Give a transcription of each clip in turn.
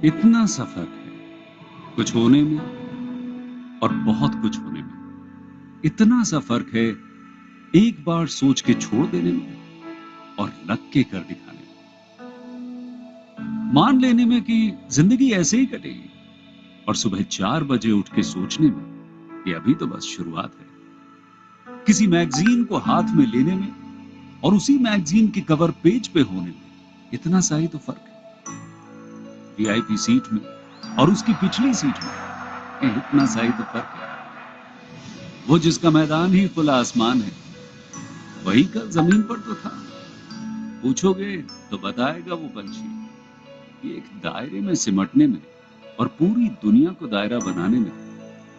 इतना सा फर्क है कुछ होने में और बहुत कुछ होने में। इतना सा फर्क है एक बार सोच के छोड़ देने में और लग के कर दिखाने में। मान लेने में कि जिंदगी ऐसे ही कटेगी और सुबह 4 बजे उठ के सोचने में कि अभी तो बस शुरुआत है। किसी मैगजीन को हाथ में लेने में और उसी मैगजीन के कवर पेज पे होने में इतना सा ही तो फर्क है। वीआईपी सीट में और उसकी पिछली सीट में इतना सा ही तो फर्क है। वो जिसका मैदान ही खुला आसमान है वही कल जमीन पर तो था। पूछोगे तो बताएगा वो पंछी कि एक दायरे में सिमटने में और पूरी दुनिया को दायरा बनाने में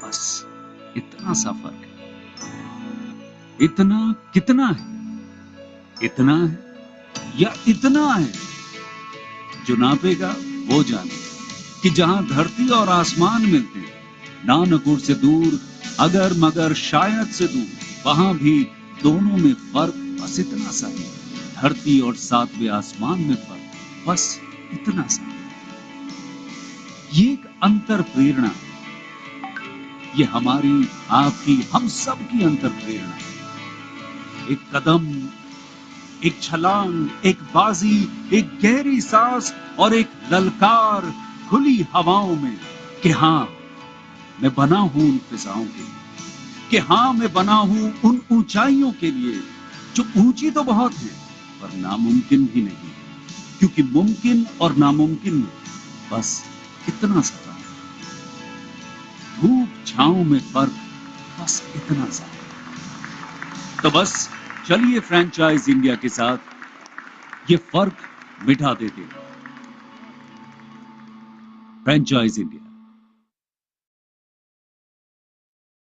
बस इतना सा फर्क है। इतना कितना है? इतना है या इतना है? जो नापेगा वो जाने कि जहां धरती और आसमान मिलते हैं, नानकुर से दूर, अगर मगर शायद से दूर, वहां भी दोनों में फर्क बस इतना सा है। धरती और सातवें आसमान में फर्क बस इतना सा है। ये एक अंतर प्रेरणा है। ये हमारी, आपकी, हम सब की अंतर प्रेरणा है। एक कदम, एक छलांग, एक बाजी, एक गहरी सांस और एक ललकार खुली हवाओं में कि हाँ, मैं बना हूं उन फिजाओं के लिए, कि हाँ, मैं बना हूं उन ऊंचाइयों के लिए जो ऊंची तो बहुत है पर नामुमकिन भी नहीं, क्योंकि मुमकिन और नामुमकिन में बस इतना सा फर्क है। धूप छांव में फर्क बस इतना सा है। तो बस चलिए फ्रेंचाइज इंडिया के साथ ये फर्क मिटा देते हैं। Franchise India.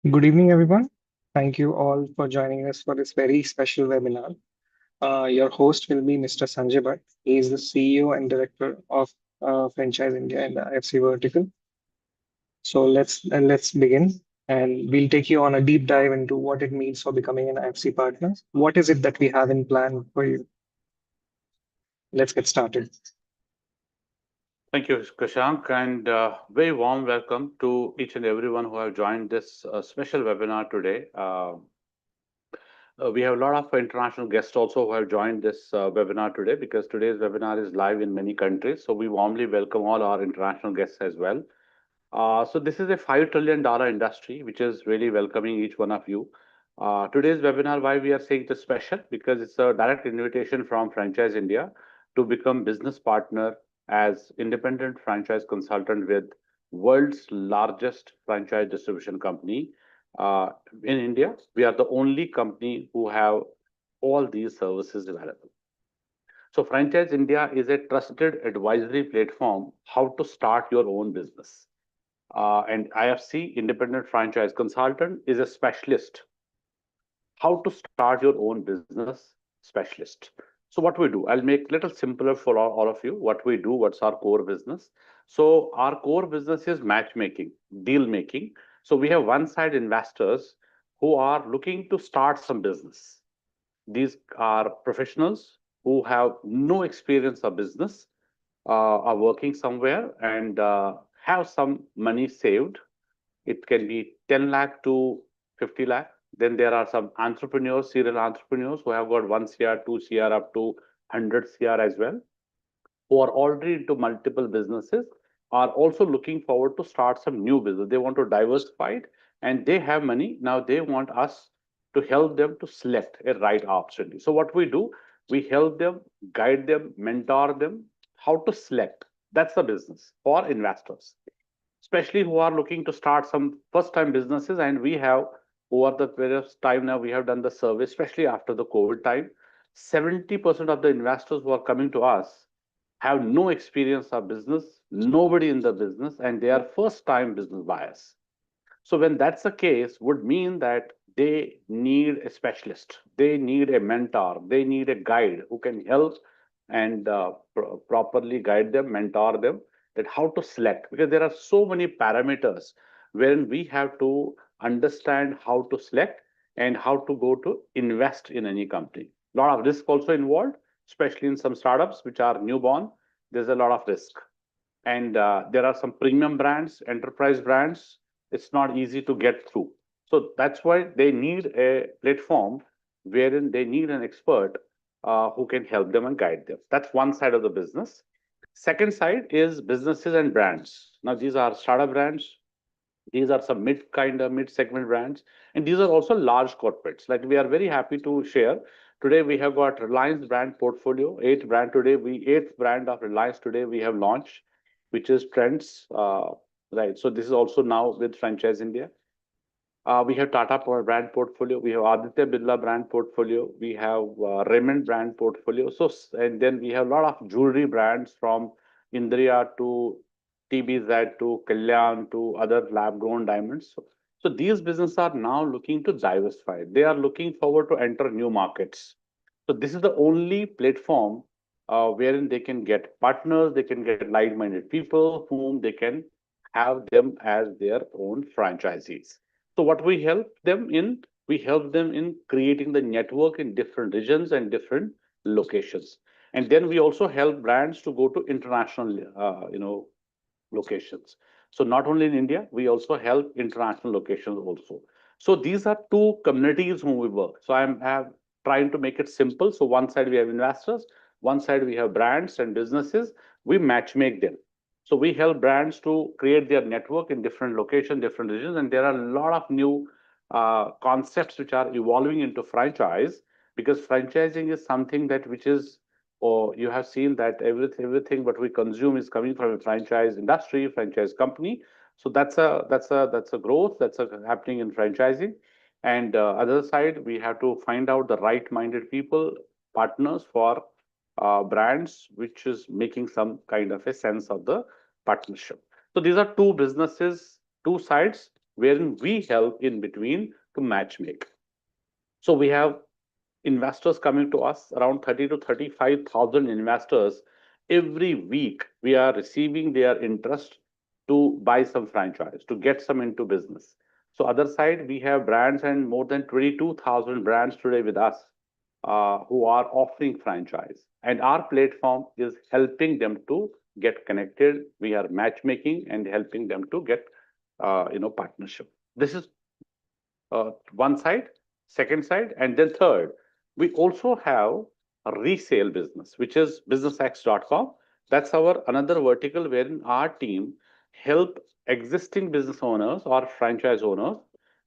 Good evening, everyone. Thank you all for joining us for this very special webinar. Your host will be Mr. Sanjay Bhatt. He is the CEO and Director of Franchise India in the IFC vertical. So let's begin, and we'll take you on a deep dive into what it means for becoming an IFC partner. What is it that we have in plan for you? Let's get started. Thank you, Kashank, and very warm welcome to each and everyone who have joined this special webinar today. We have a lot of international guests also who have joined this webinar today because today's webinar is live in many countries. So we warmly welcome all our international guests as well. So this is a $5 trillion industry, which is really welcoming each one of you. Today's webinar, why we are saying it is special, because it's a direct invitation from Franchise India to become business partner as independent franchise consultant with world's largest franchise distribution company. In India, we are the only company who have all these services available. So Franchise India is a trusted advisory platform how to start your own business. And IFC, Independent Franchise Consultant, is a specialist how to start your own business specialist. So what we do, I'll make little simpler for all of you. What we do, what's our core business? So our core business is matchmaking, deal making. So we have one side investors who are looking to start some business. These are professionals who have no experience of business, are working somewhere and have some money saved. It can be 10 lakh to 50 lakh. Then there are some entrepreneurs, serial entrepreneurs who have got 1 CR, 2 CR, up to 100 CR as well, who are already into multiple businesses, are also looking forward to start some new business. They want to diversify it and they have money. Now they want us to help them to select a right opportunity. So what we do, we help them, guide them, mentor them, how to select. That's the business for investors, especially who are looking to start some first time businesses. And we have, over the period of time now, we have done the survey, especially after the COVID time. 70% of the investors who are coming to us have no experience of business, nobody in the business, and they are first time business buyers. So when that's the case, would mean that they need a specialist, they need a mentor, they need a guide who can help and properly guide them, mentor them, that how to select, because there are so many parameters wherein we have to understand how to select and how to go to invest in any company. A lot of risk also involved, especially in some startups which are newborn. There's a lot of risk, and there are some premium brands, enterprise brands. It's not easy to get through. So that's why they need a platform wherein they need an expert who can help them and guide them. That's one side of the business. Second side is businesses and brands. Now, these are startup brands, these are some mid segment brands, and these are also large corporates. Like we are very happy to share. Today we have got Reliance brand portfolio, eighth brand of Reliance today we have launched, which is Trends. Right. So this is also now with Franchise India. We have Tata brand portfolio. We have Aditya Birla brand portfolio. We have Raymond brand portfolio. So, and then we have a lot of jewelry brands from Indriya to TBZ to Kalyan to other lab grown diamonds. So these businesses are now looking to diversify. They are looking forward to enter new markets. So this is the only platform wherein they can get partners, they can get like-minded people whom they can have them as their own franchisees. So what we help them in, we help them in creating the network in different regions and different locations. And then we also help brands to go to international, locations. So not only in India, we also help international locations also. So these are two communities whom we work. So I'm have trying to make it simple. So one side we have investors, one side we have brands and businesses. We match make them. So we help brands to create their network in different locations, different regions, and there are a lot of new concepts which are evolving into franchise, because franchising is something that which is, or you have seen that everything what we consume is coming from a franchise industry, franchise company. So that's a growth that's happening in franchising. And other side, we have to find out the right-minded people, partners for brands, which is making some kind of a sense of the partnership. So these are two businesses, two sides, wherein we help in between to match make. So we have investors coming to us, around 30 to 35,000 investors every week. We are receiving their interest to buy some franchise, to get some into business. So other side, we have brands and more than 22,000 brands today with us who are offering franchise. And our platform is helping them to get connected. We are matchmaking and helping them to get, partnership. This is one side, second side, and then third, we also have a resale business, which is businessx.com. That's our another vertical wherein our team help existing business owners or franchise owners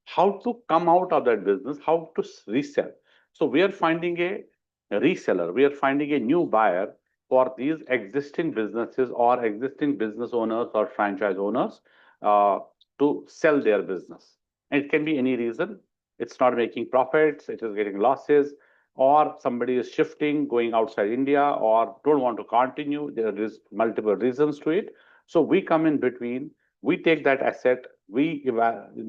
how to come out of that business, how to resell. So we are finding a reseller, we are finding a new buyer for these existing businesses or existing business owners or franchise owners uh, to sell their business. And it can be any reason. It's not making profits, it is getting losses, or somebody is shifting, going outside India, or don't want to continue. There is multiple reasons to it. So we come in between, we take that asset, we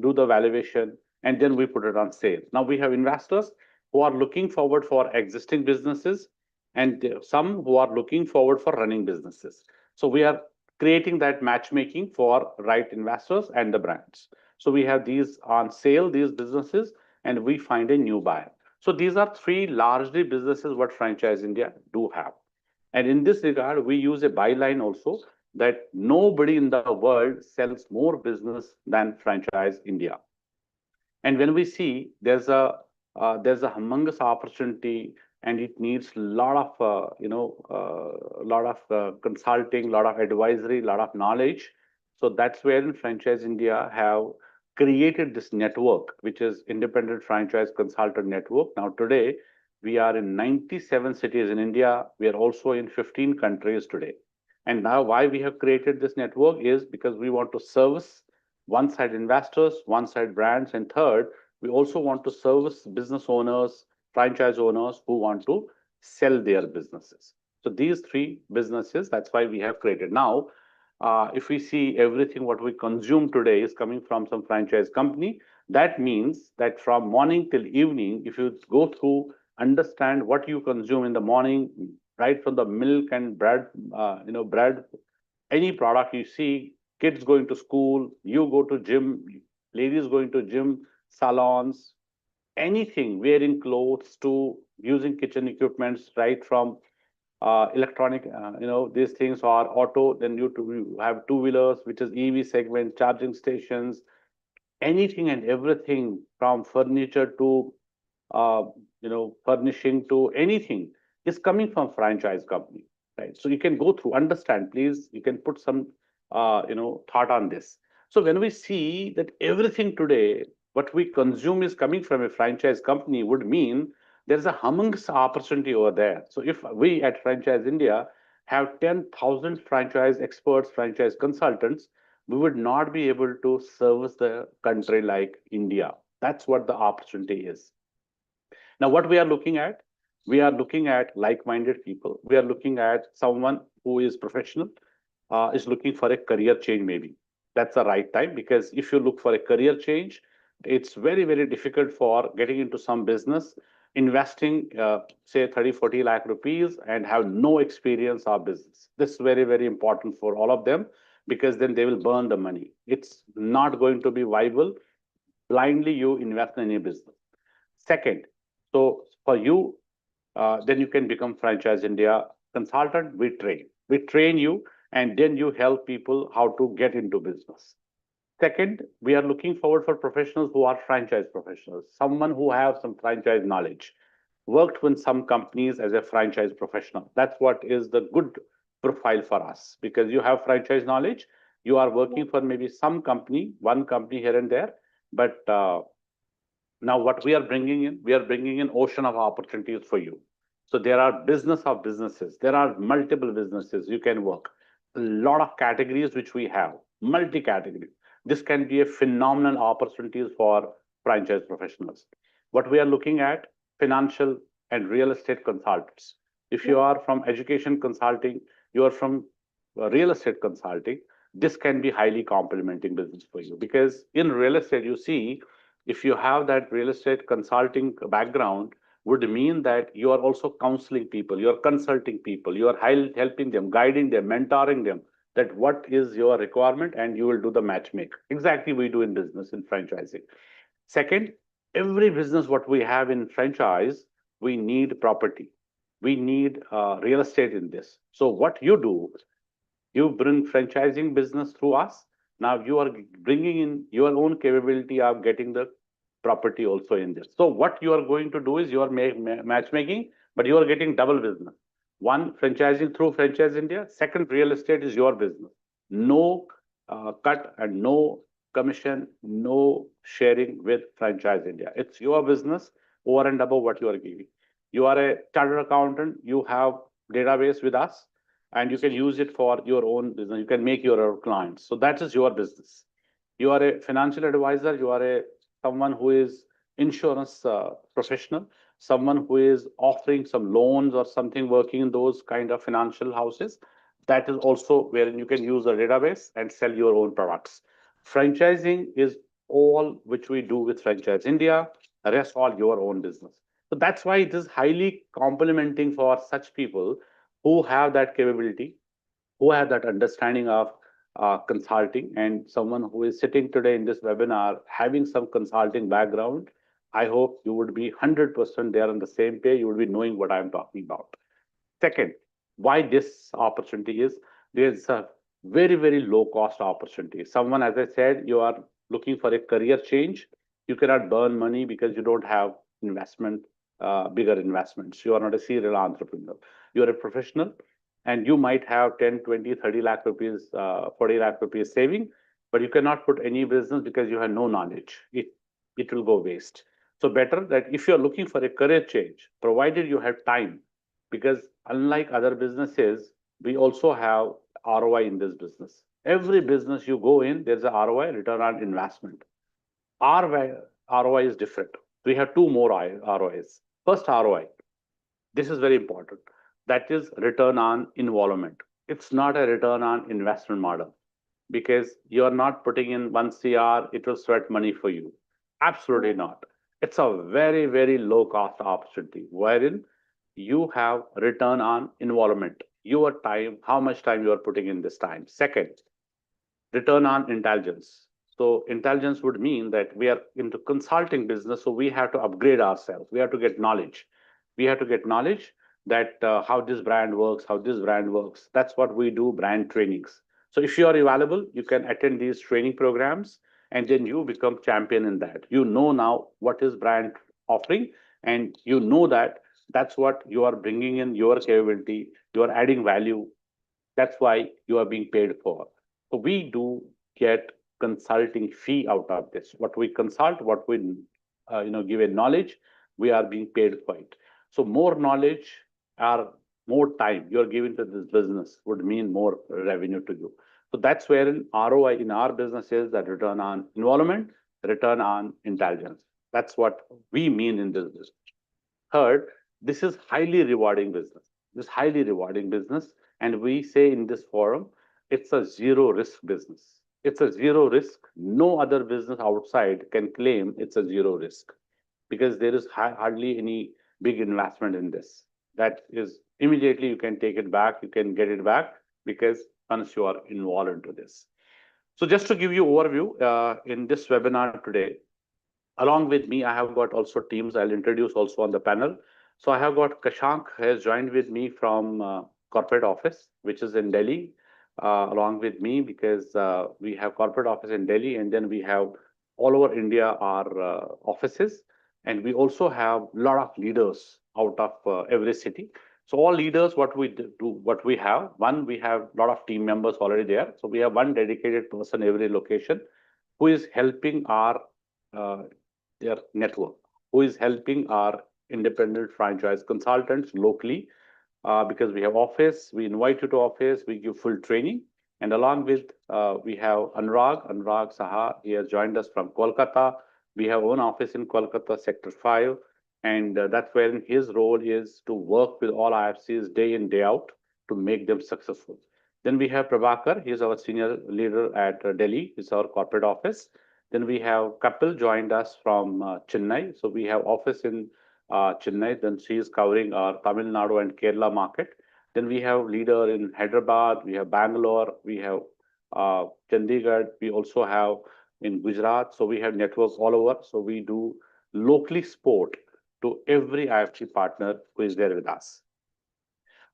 do the valuation, and then we put it on sale. Now we have investors who are looking forward for existing businesses, and some who are looking forward for running businesses. So we are creating that matchmaking for right investors and the brands. So we have these on sale, these businesses, and we find a new buyer. So these are three largely businesses what Franchise India do have. And in this regard, we use a byline also that nobody in the world sells more business than Franchise India. And when we see there's a humongous opportunity, and it needs a lot of lot of consulting, lot of advisory, lot of knowledge. So that's where Franchise India have created this network, which is Independent Franchise Consultant Network. Now today we are in 97 cities in India. We are also in 15 countries today. And now why we have created this network is because we want to service one side investors, one side brands, and third, we also want to service business owners, franchise owners who want to sell their businesses. So these three businesses, that's why we have created. Now, if we see everything what we consume today is coming from some franchise company, that means that from morning till evening, if you go through, understand what you consume in the morning, right from the milk and bread, bread, any product you see, kids going to school, you go to gym, ladies going to gym, salons, anything, wearing clothes to using kitchen equipments, right from electronic, these things are auto. Then you have two-wheelers, which is EV segment, charging stations, anything and everything from furniture to uh, furnishing to anything is coming from franchise company, right? So you can go through, understand, please. You can put some, thought on this. So when we see that everything today, what we consume is coming from a franchise company, would mean there's a humongous opportunity over there. So if we at Franchise India have 10,000 franchise experts, franchise consultants, we would not be able to service the country like India. That's what the opportunity is. Now, what we are looking at like-minded people. We are looking at someone who is professional, is looking for a career change maybe. That's the right time, because if you look for a career change, it's very, very difficult for getting into some business, investing, say 30, 40 lakh rupees and have no experience of business. This is very, very important for all of them, because then they will burn the money. It's not going to be viable. Blindly you invest in a business. Second, so for you, then you can become Franchise India consultant. We train you, and then you help people how to get into business. Second, we are looking forward for professionals who are franchise professionals, someone who have some franchise knowledge, worked with some companies as a franchise professional. That's what is the good profile for us, because you have franchise knowledge. You are working for maybe some company, one company here and there, but now, what we are bringing in ocean of opportunities for you. So there are business of businesses. There are multiple businesses you can work. A lot of categories which we have, multi-category. This can be a phenomenal opportunities for franchise professionals. What we are looking at, financial and real estate consultants. If you are from education consulting, you are from real estate consulting, this can be highly complementing business for you, because in real estate, you see, if you have that real estate consulting background, would mean that you are also counseling people, you are consulting people, you are helping them, guiding them, mentoring them, that what is your requirement, and you will do the matchmake. Exactly we do in business, in franchising. Second, every business what we have in franchise, we need property. We need real estate in this. So what you do, you bring franchising business through us. Now you are bringing in your own capability of getting the property also in this. So what you are going to do is you are matchmaking, but you are getting double business. One, franchising through Franchise India. Second, real estate is your business. No cut and no commission, no sharing with Franchise India. It's your business over and above what you are giving. You are a chartered accountant. You have database with us, and you can use it for your own business. You can make your own clients. So that is your business. You are a financial advisor. You are a someone who is insurance professional, someone who is offering some loans or something, working in those kind of financial houses. That is also wherein you can use a database and sell your own products. Franchising is all which we do with Franchise India. The rest all your own business. So that's why it is highly complementing for such people who have that capability, who have that understanding of consulting, and someone who is sitting today in this webinar having some consulting background. I hope you would be 100% there on the same page. You would be knowing what I'm talking about. Second, why this opportunity is, there's a very, very low cost opportunity. Someone, as I said, you are looking for a career change. You cannot burn money because you don't have investment, bigger investments. You are not a serial entrepreneur. You are a professional, and you might have 10, 20, 30 lakh rupees, 40 lakh rupees saving, but you cannot put any business because you have no knowledge. It will go waste. So better that if you're looking for a career change, provided you have time, because unlike other businesses, we also have ROI in this business. Every business you go in, there's a ROI, return on investment. Our ROI is different. We have two more ROIs. First ROI, this is very important. That is return on involvement. It's not a return on investment model, because you're not putting in 1 CR, it will sweat money for you. Absolutely not. It's a very, very low cost opportunity wherein you have return on involvement, your time, how much time you are putting in this time. Second, return on intelligence. So intelligence would mean that we are into consulting business, so we have to upgrade ourselves. We have to get knowledge. We have to get knowledge. that how this brand works, how this brand works. That's what we do, brand trainings. So if you are available, you can attend these training programs and then you become champion in that. You know now what is brand offering, and you know that that's what you are bringing in your capability, you are adding value. That's why you are being paid for. So we do get consulting fee out of this. What we consult, what we give a knowledge, we are being paid for it. So more knowledge or more time you are giving to this business would mean more revenue to you. So that's where an ROI in our business is, that return on involvement, return on intelligence. That's what we mean in this business. Third, this is highly rewarding business. This highly rewarding business, and we say in this forum, it's a zero risk business. It's a zero risk. No other business outside can claim it's a zero risk, because there is hardly any big investment in this. That is immediately you can take it back, you can get it back, because once you are involved into this. So just to give you overview, in this webinar today, along with me, I have got also teams I'll introduce also on the panel. So I have got Kashank has joined with me from corporate office, which is in Delhi, along with me, because we have corporate office in Delhi, and then we have all over India our offices, and we also have a lot of leaders out of every city. So all leaders, what we do, what we have, one, we have a lot of team members already there. So we have one dedicated person every location who is helping our uh, their network, who is helping our independent franchise consultants locally, because we have office, we invite you to office, we give full training. And along with, we have Anurag Saha, he has joined us from Kolkata. We have own office in Kolkata, Sector 5. And that's where his role is to work with all IFCs day in, day out to make them successful. Then we have Prabhakar, he is our senior leader at Delhi, he's our corporate office. Then we have Kapil joined us from Chennai. So we have office in Chennai. Then she is covering our Tamil Nadu and Kerala market. Then we have leader in Hyderabad. We have Bangalore. We have Chandigarh. We also have in Gujarat. So we have networks all over. So we do locally support to every IFC partner who is there with us.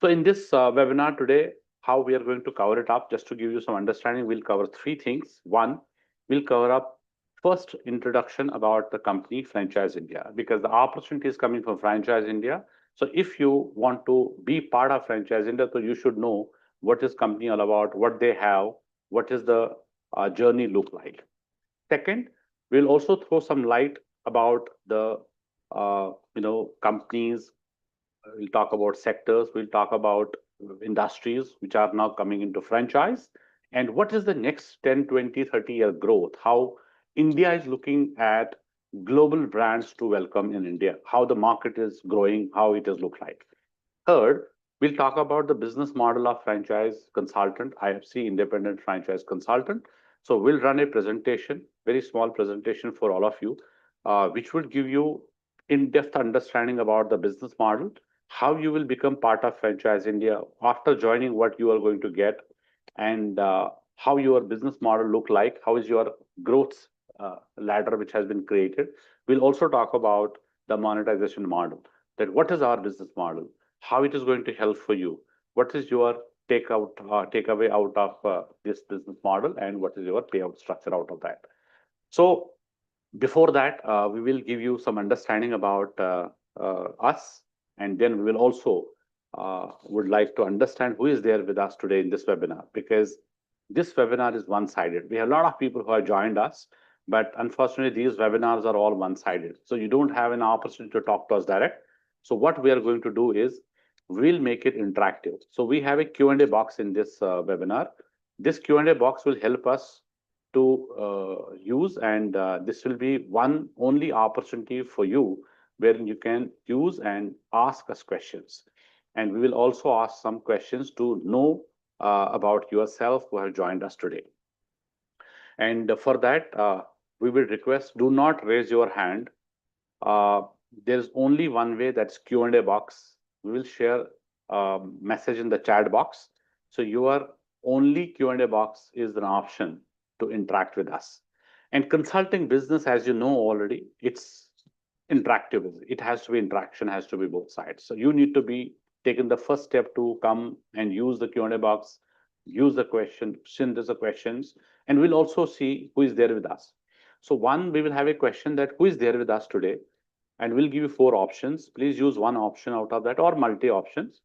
So in this webinar today, how we are going to cover it up, just to give you some understanding, we'll cover three things. One, we'll cover up first introduction about the company Franchise India, because the opportunity is coming from Franchise India. So if you want to be part of Franchise India, so you should know what is company all about, what they have, what is the journey look like. Second, we'll also throw some light about the companies. We'll talk about sectors. We'll talk about industries which are now coming into franchise, and what is the next 10, 20, 30-year growth, how India is looking at global brands to welcome in India, how the market is growing, how it is look like. Third, we'll talk about the business model of franchise consultant, IFC, independent franchise consultant. So we'll run a presentation, very small presentation for all of you, which will give you in-depth understanding about the business model, how you will become part of Franchise India after joining, what you are going to get, and how your business model look like, how is your growth ladder which has been created. We'll also talk about the monetization model, that what is our business model, how it is going to help for you, what is your takeaway out of this business model, and what is your payout structure out of that. So before that, we will give you some understanding about us, and then we will also would like to understand who is there with us today in this webinar, because this webinar is one-sided. We have a lot of people who have joined us, but unfortunately, these webinars are all one-sided. So you don't have an opportunity to talk to us direct. So what we are going to do is we'll make it interactive. So we have a Q&A box in this webinar. This Q&A box will help us to use, and this will be one only opportunity for you where you can use and ask us questions. And we will also ask some questions to know about yourself who have joined us today. And for that, we will request, do not raise your hand. There's only one way, that's Q&A box. We will share a message in the chat box. So your only Q&A box is an option to interact with us. And consulting business, as you know already, it's interactive. It has to be interaction, has to be both sides. So you need to be taken the first step to come and use the Q&A box, use the question, send us the questions, and we'll also see who is there with us. So one, we will have a question that who is there with us today, and we'll give you four options. Please use one option out of that or multi options.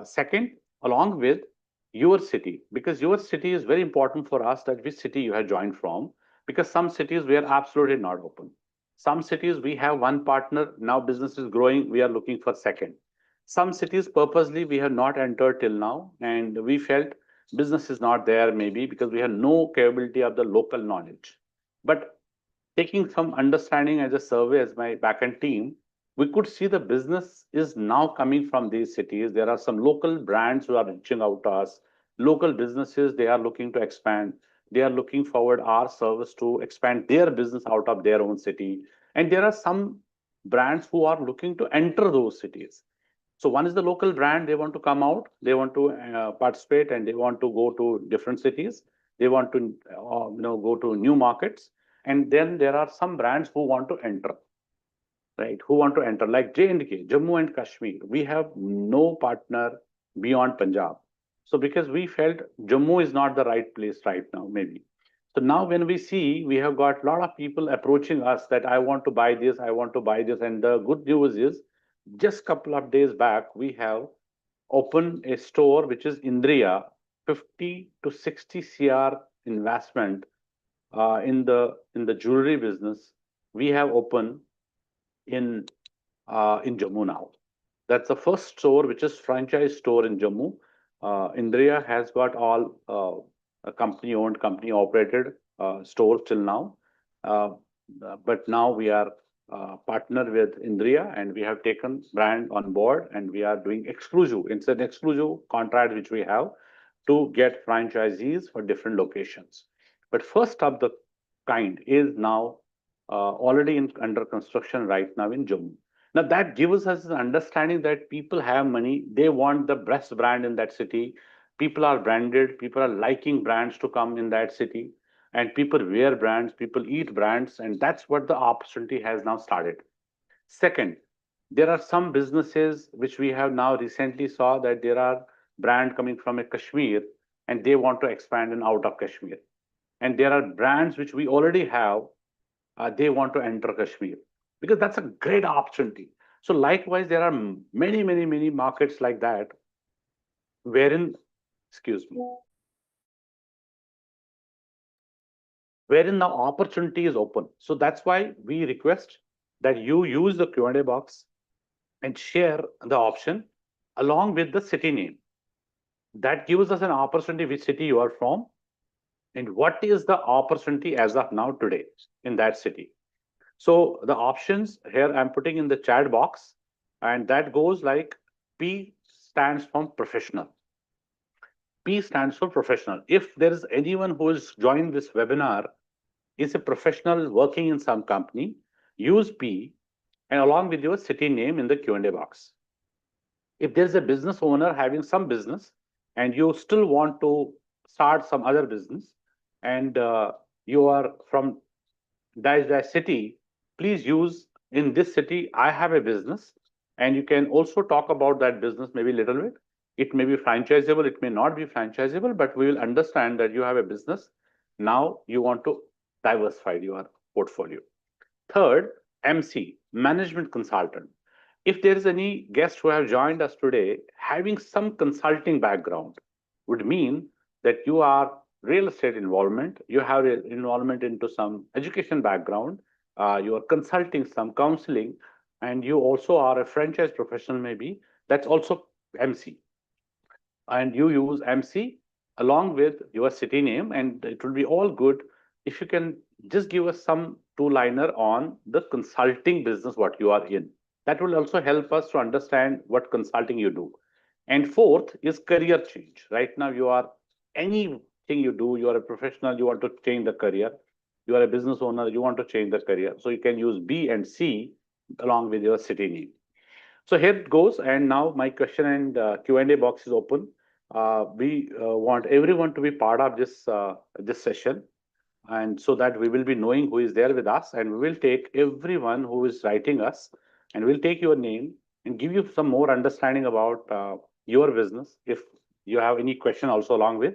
Second, along with your city, because your city is very important for us, that which city you have joined from, because some cities we are absolutely not open. Some cities we have one partner, now business is growing, we are looking for second. Some cities purposely we have not entered till now, and we felt business is not there maybe because we have no capability of the local knowledge. But taking some understanding as a survey as my backend team, we could see the business is now coming from these cities. There are some local brands who are reaching out to us, local businesses, they are looking to expand. They are looking forward our service to expand their business out of their own city. And there are some brands who are looking to enter those cities. So one is the local brand, they want to come out, they want to participate, and they want to go to different cities. They want to go to new markets. And then there are some brands who want to enter, right? Who want to enter, like J&K, Jammu and Kashmir. We have no partner beyond Punjab. So because we felt Jammu is not the right place right now, maybe. So now when we see, we have got a lot of people approaching us that I want to buy this, I want to buy this. And the good news is, just couple of days back, we have opened a store which is Indriya, 50 to 60 CR investment in the jewelry business. We have opened in Jammu now. That's the first store which is franchise store in Jammu. Indriya has got all a company owned, company operated stores till now. But now we are partner with Indriya, and we have taken brand on board, and we are doing exclusive. It's an exclusive contract which we have to get franchisees for different locations. But first of the kind is now already under construction right now in Jammu. Now that gives us an understanding that people have money, they want the best brand in that city. People are branded, people are liking brands to come in that city, and people wear brands, people eat brands, and that's what the opportunity has now started. Second, there are some businesses which we have now recently saw that there are brand coming from a Kashmir, and they want to expand in out of Kashmir. And there are brands which we already have, they want to enter Kashmir, because that's a great opportunity. So likewise, there are many markets like that wherein, excuse me, wherein the opportunity is open. So that's why we request that you use the Q&A box and share the option along with the city name. That gives us an opportunity which city you are from and what is the opportunity as of now today in that city. So the options here I'm putting in the chat box, and that goes like P stands for professional. P stands for professional. If there is anyone who has joined this webinar is a professional working in some company, use P and along with your city name in the Q&A box. If there's a business owner having some business and you still want to start some other business and you are from dash city, please use in this city, I have a business, and you can also talk about that business maybe a little bit. It may be franchisable, it may not be franchisable, but we will understand that you have a business. Now you want to diversify your portfolio. Third, MC, management consultant. If there is any guest who have joined us today, having some consulting background would mean that you are real estate involvement, you have involvement into some education background, you are consulting some counseling, and you also are a franchise professional maybe, that's also MC. And you use MC along with your city name, and it will be all good if you can just give us some two-liner on the consulting business, what you are in. That will also help us to understand what consulting you do. And fourth is career change. Right now, you are anything you do, you are a professional, you want to change the career. You are a business owner, you want to change the career. So you can use B and C along with your city name. So here it goes. And now my question and Q&A box is open. We want everyone to be part of this session, and so that we will be knowing who is there with us, and we will take everyone who is writing us, and we'll take your name and give you some more understanding about your business. If you have any question also along with,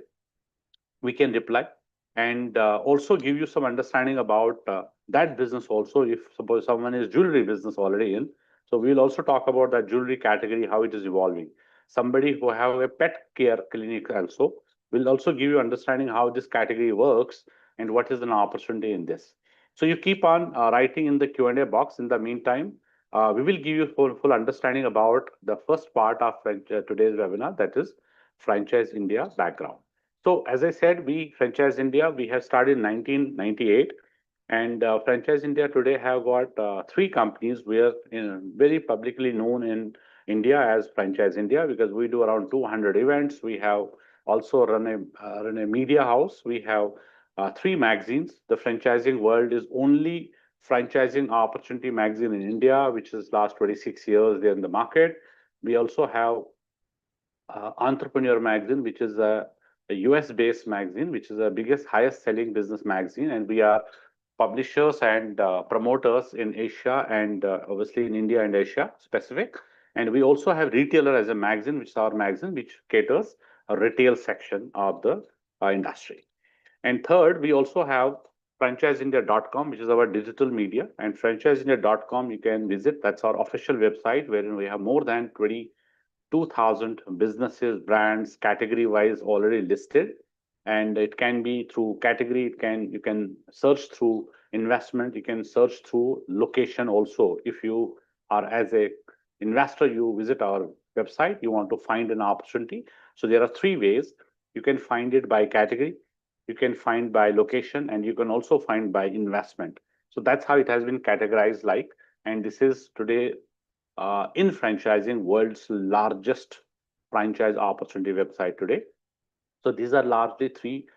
we can reply, and also give you some understanding about that business also. If suppose someone is jewelry business already in, so we'll also talk about that jewelry category, how it is evolving. Somebody who have a pet care clinic also will also give you understanding how this category works and what is an opportunity in this. So you keep on writing in the Q&A box. In the meantime, we will give you full understanding about the first part of today's webinar, that is Franchise India background. So as I said, we Franchise India, we have started in 1998, and Franchise India today have got three companies. We are very publicly known in India as Franchise India because we do around 200 events. We have also run a media house. We have three magazines. The Franchising World is only franchising opportunity magazine in India, which is last 26 years there in the market. We also have Entrepreneur magazine, which is a US-based magazine, which is the biggest, highest-selling business magazine, and we are publishers and promoters in Asia and obviously in India and Asia specific. And we also have Retailer as a magazine, which is our magazine, which caters a retail section of the industry. And third, we also have franchiseindia.com, which is our digital media. And franchiseindia.com, you can visit. That's our official website, wherein we have more than 2,000 businesses, brands, category-wise already listed. And it can be through category. You can search through investment. You can search through location also. If you are as a investor, you visit our website, you want to find an opportunity. So there are three ways. You can find it by category, you can find by location, and you can also find by investment. So that's how it has been categorized like. And this is today in franchising, world's largest franchise opportunity website today. So these are largely three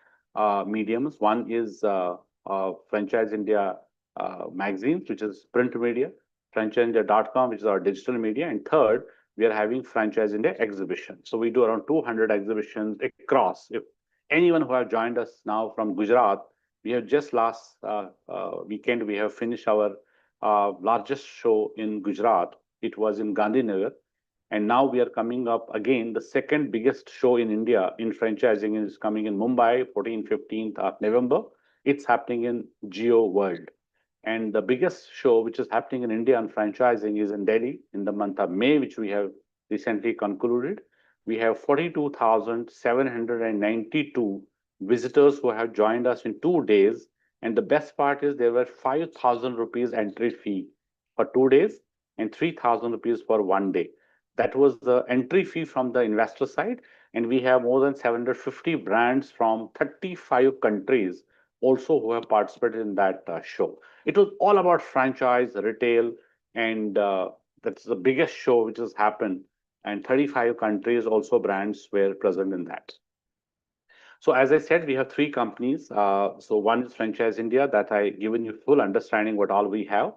mediums. One is Franchise India magazines, which is print media, franchiseindia.com, which is our digital media, and third, we are having Franchise India exhibition. So we do around 200 exhibitions across. If anyone who have joined us now from Gujarat, we have just last weekend, we have finished our largest show in Gujarat. It was in Gandhinagar. And now we are coming up again. The second biggest show in India in franchising is coming in Mumbai, 14th, 15th of November. It's happening in Geo World. And the biggest show which is happening in India on franchising is in Delhi in the month of May, which we have recently concluded. We have 42,792 visitors who have joined us in 2 days. And the best part is there were 5,000 rupees entry fee for 2 days and 3,000 rupees for 1 day. That was the entry fee from the investor side. And we have more than 750 brands from 35 countries also who have participated in that show. It was all about franchise, retail, and that's the biggest show which has happened. And 35 countries also brands were present in that. So as I said, we have three companies. So one is Franchise India, that I given you full understanding what all we have.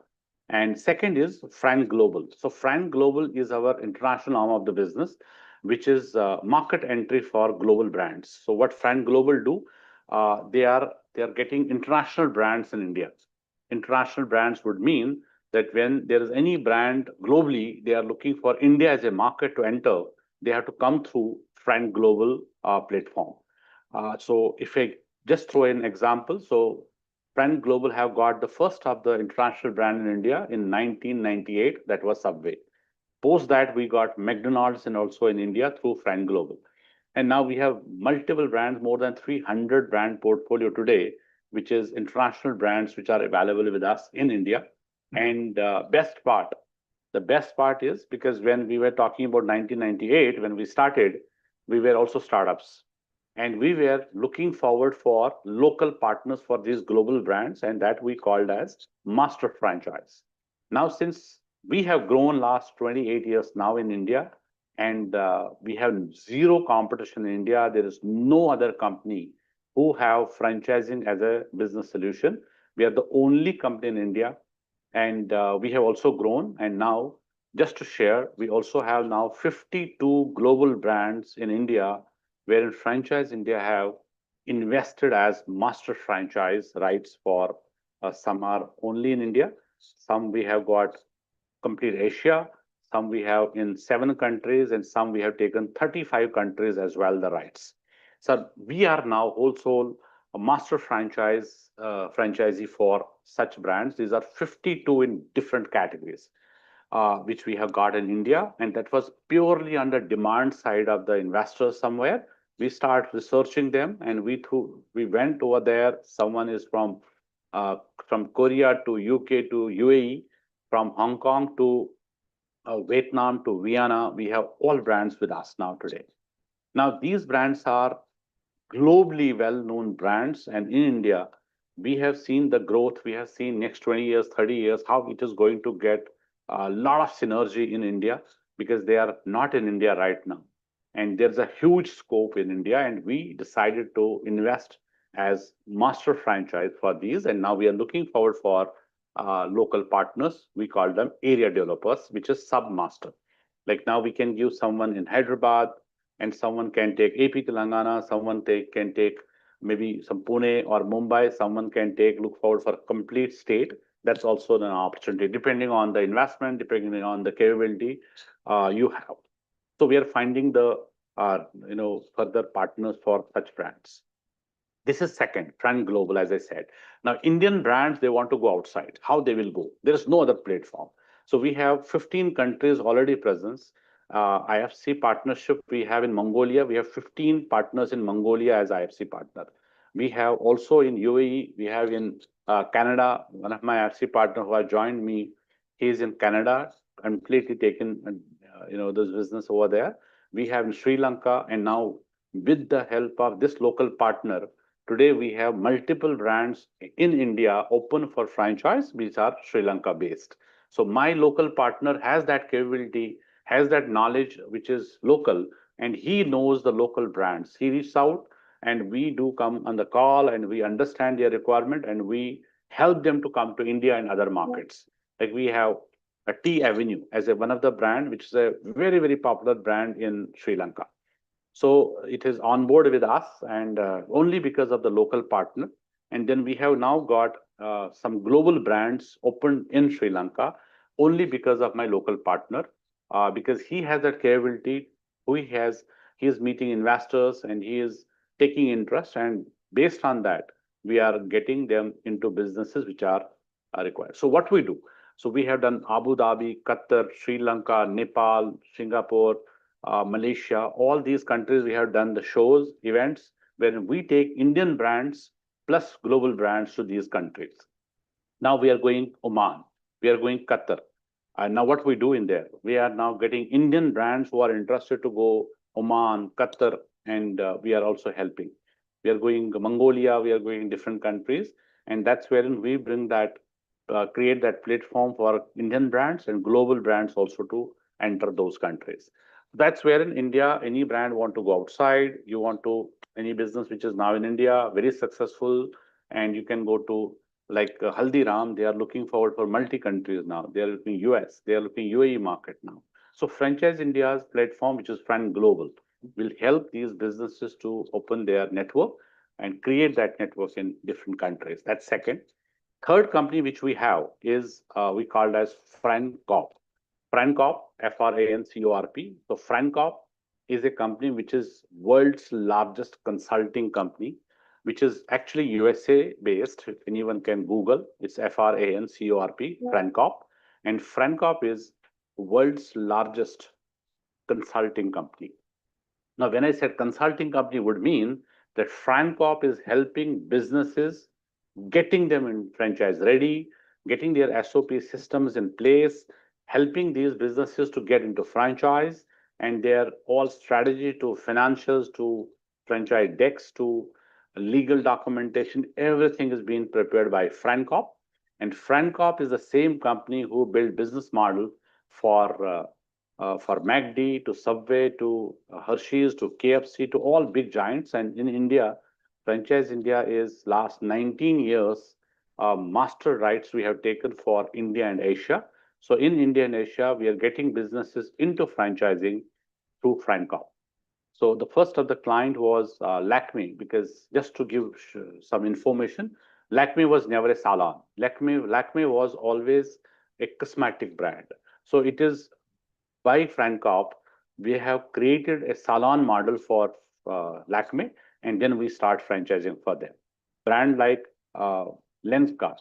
And second is Fran Global. So Fran Global is our international arm of the business, which is market entry for global brands. So what Fran Global do, they are getting international brands in India. International brands would mean that when there is any brand globally, they are looking for India as a market to enter, they have to come through Fran Global platform. So if I just throw an example, so Fran Global have got the first of the international brand in India in 1998, that was Subway. Post that, we got McDonald's and also in India through Fran Global. And now we have multiple brands, more than 300 brand portfolio today, which is international brands which are available with us in India. And the best part is because when we were talking about 1998, when we started, we were also startups. And we were looking forward for local partners for these global brands, and that we called as master franchise. Now, since we have grown last 28 years now in India, and we have zero competition in India, there is no other company who have franchising as a business solution. We are the only company in India, and we have also grown. And now, just to share, we also have now 52 global brands in India, wherein Franchise India have invested as master franchise rights for some are only in India, some we have got complete Asia, some we have in 7 countries, and some we have taken 35 countries as well, the rights. So we are now also a master franchisee for such brands. These are 52 in different categories, which we have got in India, and that was purely under demand side of the investors somewhere. We start researching them, and we went over there. Someone is from Korea to UK to UAE, from Hong Kong to Vietnam to Vienna. We have all brands with us now today. Now these brands are globally well-known brands, and in India, we have seen the growth. We have seen next 20 years, 30 years, how it is going to get a lot of synergy in India, because they are not in India right now. And there's a huge scope in India, and we decided to invest as master franchise for these. And now we are looking forward for local partners. We call them area developers, which is sub-master. Like now we can give someone in Hyderabad, and someone can take AP Telangana, someone can take maybe some Pune or Mumbai, someone can look forward for a complete state. That's also an opportunity, depending on the investment, depending on the capability you have. So we are finding the further partners for such brands. This is second, Fran Global, as I said. Now, Indian brands, they want to go outside. How they will go? There is no other platform. So we have 15 countries already presence. IFC partnership we have in Mongolia. We have 15 partners in Mongolia as IFC partner. We have also in UAE, we have in Canada, one of my IFC partner who has joined me, he is in Canada, completely taken this business over there. We have in Sri Lanka, and now with the help of this local partner, today we have multiple brands in India open for franchise, which are Sri Lanka based. So my local partner has that capability, has that knowledge, which is local, and he knows the local brands. He reaches out, and we do come on the call, and we understand their requirement, and we help them to come to India and other markets. Like we have a Tea Avenue as one of the brand, which is a very, very popular brand in Sri Lanka. So it is on board with us, and only because of the local partner. And then we have now got some global brands opened in Sri Lanka, only because of my local partner, because he has that capability. He is meeting investors, and he is taking interest, and based on that, we are getting them into businesses which are required. So what we do? So we have done Abu Dhabi, Qatar, Sri Lanka, Nepal, Singapore, Malaysia, all these countries. We have done the shows, events, where we take Indian brands plus global brands to these countries. Now we are going Oman, we are going Qatar. And now what we do in there? We are now getting Indian brands who are interested to go Oman, Qatar, and we are also helping. We are going Mongolia, we are going different countries, and that's wherein we bring that, create that platform for Indian brands and global brands also to enter those countries. That's where in India, any brand want to go outside, you want to, any business which is now in India, very successful, and you can go to like Haldiram, they are looking forward for multi-countries now. They are looking US, they are looking UAE market now. So Franchise India's platform, which is Fran Global, will help these businesses to open their network and create that network in different countries. That's second. Third company which we have is we called as FranCorp. FranCorp, FRANCORP. So FranCorp is a company which is world's largest consulting company, which is actually USA based. If anyone can Google, it's FRANCORP, FranCorp. And FranCorp is world's largest consulting company. Now, when I said consulting company, would mean that FranCorp is helping businesses, getting them in franchise ready, getting their SOP systems in place, helping these businesses to get into franchise, and their all strategy to financials, to franchise decks, to legal documentation, everything is being prepared by FranCorp. And FranCorp is the same company who built business model for MACD, to Subway, to Hershey's, to KFC, to all big giants. And in India, Franchise India is last 19 years master rights we have taken for India and Asia. So in India and Asia, we are getting businesses into franchising through FranCorp. So the first of the client was Lakme, because just to give some information, Lakme was never a salon. Lakme was always a cosmetic brand. So it is by FranCorp, we have created a salon model for Lakme, and then we start franchising for them. Brand like uh, Lenskart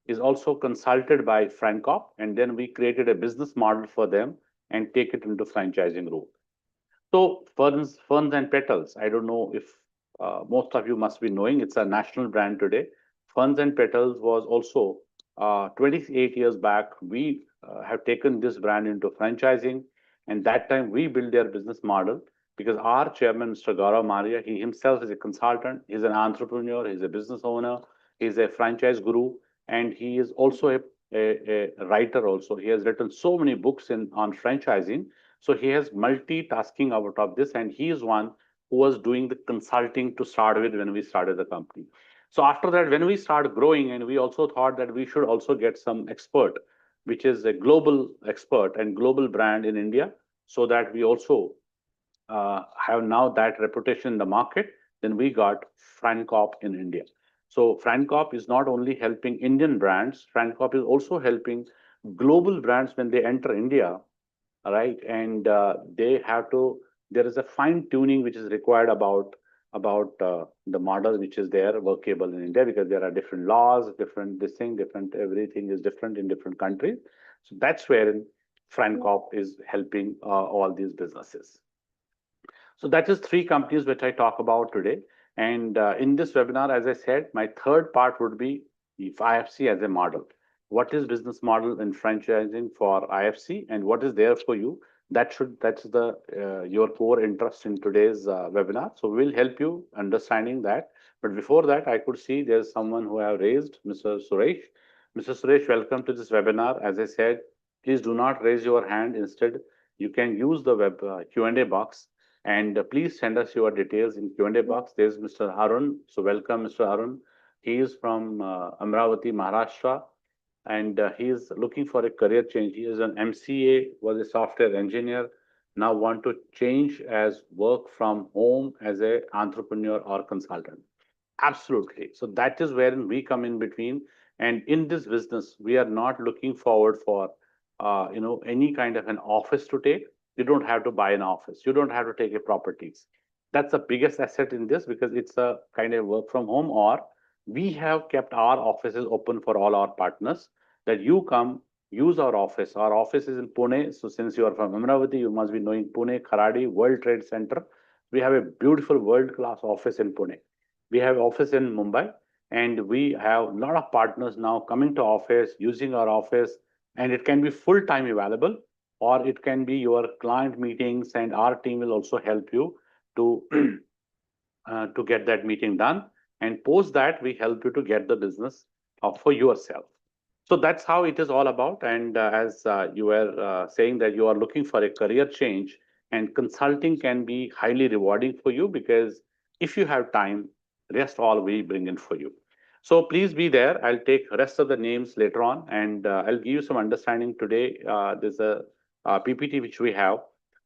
is also consulted by FranCorp, and then we created a business model for them and take it into franchising route. So Ferns and Petals, I don't know if most of you must be knowing, it's a national brand today. Ferns and Petals was also 28 years back. We have taken this brand into franchising, and that time we built their business model because our chairman, Mr. Gaurav Maria, he himself is a consultant, he's an entrepreneur, he's a business owner, he's a franchise guru, and he is also a writer also. He has written so many books on franchising, so he has multitasking out of this, and he is one who was doing the consulting to start with when we started the company. So after that, when we started growing, and we also thought that we should also get some expert, which is a global expert and global brand in India, so that we also have now that reputation in the market, then we got FranCorp in India. So FranCorp is not only helping Indian brands, FranCorp is also helping global brands when they enter India, right? And they have to. There is a fine tuning which is required about the model which is there workable in India, because there are different laws, different this thing, different everything is different in different countries. So that's where FranCorp is helping all these businesses. So that is three companies which I talk about today. And in this webinar, as I said, my third part would be if IFC as a model. What is business model in franchising for IFC, and what is there for you? That's the your core interest in today's webinar. So we'll help you understanding that. But before that, I could see there's someone who have raised, Mr. Suresh. Mr. Suresh, welcome to this webinar. As I said, please do not raise your hand. Instead, you can use the web Q&A box, and please send us your details in Q&A box. There's Mr. Arun. So welcome, Mr. Arun. He is from Amravati, Maharashtra, and he is looking for a career change. He is an MCA, was a software engineer, now want to change as work from home as a entrepreneur or consultant. Absolutely. So that is wherein we come in between. And in this business, we are not looking forward for any kind of an office to take. You don't have to buy an office. You don't have to take a properties. That's the biggest asset in this, because it's a kind of work from home, or we have kept our offices open for all our partners, that you come use our office. Our office is in Pune. So since you are from Amravati, you must be knowing Pune, Kharadi, World Trade Center. We have a beautiful world-class office in Pune. We have office in Mumbai, and we have a lot of partners now coming to office, using our office, and it can be full-time available, or it can be your client meetings, and our team will also help you to to get that meeting done. And post that, we help you to get the business for yourself. So that's how it is all about. And as you were saying that you are looking for a career change, and consulting can be highly rewarding for you, because if you have time, rest all we bring in for you. So please be there. I'll take rest of the names later on, and I'll give you some understanding today. There's a PPT which we have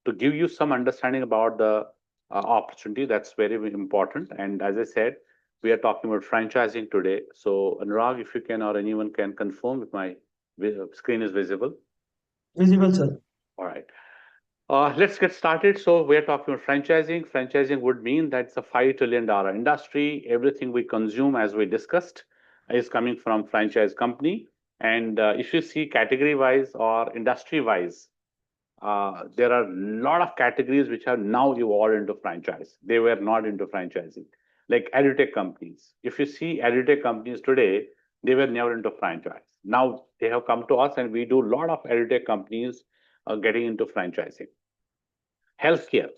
to give you some understanding about the opportunity. That's very, very important. And as I said, we are talking about franchising today. So Anurag, if you can, or anyone can confirm if my screen is visible. Visible, sir. All right. Let's get started. So we're talking about franchising. Franchising would mean that's a $5 trillion industry. Everything we consume, as we discussed, is coming from franchise company. And if you see category-wise or industry-wise, there are a lot of categories which have now evolved into franchise. They were not into franchising, like edutech companies. If you see edutech companies today, they were never into franchise. Now they have come to us, and we do a lot of edutech companies getting into franchising. Healthcare,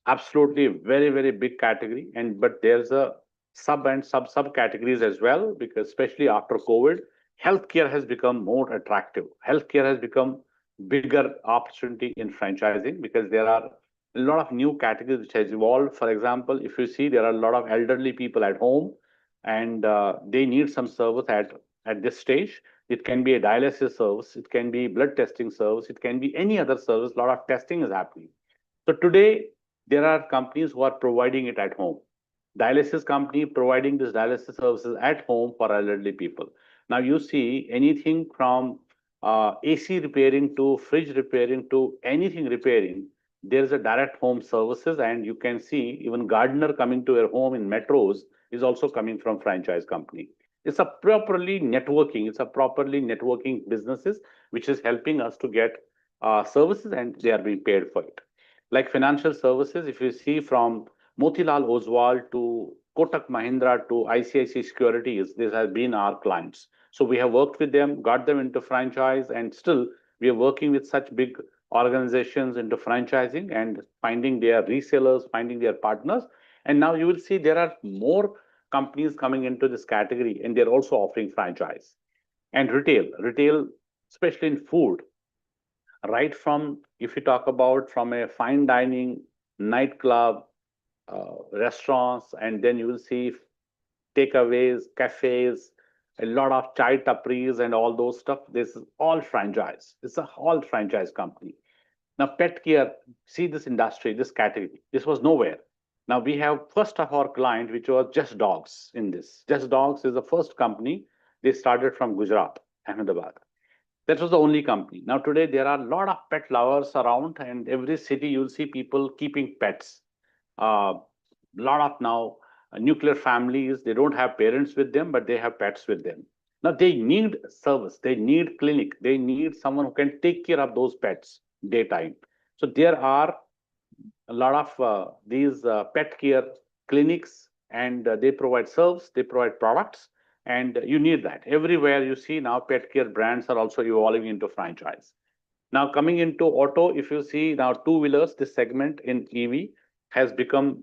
absolutely very, very big category, and but there's a sub and sub categories as well, because especially after COVID, healthcare has become more attractive. Healthcare has become bigger opportunity in franchising, because there are a lot of new categories which has evolved. For example, if you see, there are a lot of elderly people at home, and they need some service at this stage. It can be a dialysis service, it can be blood testing service, it can be any other service. A lot of testing is happening. So today, there are companies who are providing it at home. Dialysis company providing this dialysis services at home for elderly people. Now you see anything from AC repairing to fridge repairing to anything repairing, there is a direct home services, and you can see even gardener coming to your home in metros is also coming from franchise company. It's a properly networking. It's a properly networking businesses which is helping us to get services, and they are being paid for it. Like financial services, if you see from Motilal Oswal to Kotak Mahindra to ICICI Securities, these have been our clients. So we have worked with them, got them into franchise, and still we are working with such big organizations into franchising and finding their resellers, finding their partners. And now you will see there are more companies coming into this category, and they're also offering franchise. And retail, especially in food, right from, if you talk about from a fine dining, nightclub, restaurants, and then you will see takeaways, cafes, a lot of chai tapris and all those stuff. This is all franchise. It's a all franchise company. Now, pet care, see this industry, this category, this was nowhere. Now we have first of our client, which was Just Dogs in this. Just Dogs is the first company. They started from Gujarat, Ahmedabad. That was the only company. Now today there are a lot of pet lovers around, and every city you'll see people keeping pets. A lot of now nuclear families, they don't have parents with them, but they have pets with them. Now they need service, they need clinic, they need someone who can take care of those pets daytime. So there are a lot of these pet care clinics, and they provide service, they provide products, and you need that. Everywhere you see now pet care brands are also evolving into franchise. Now coming into auto, if you see now two-wheelers, this segment in EV has become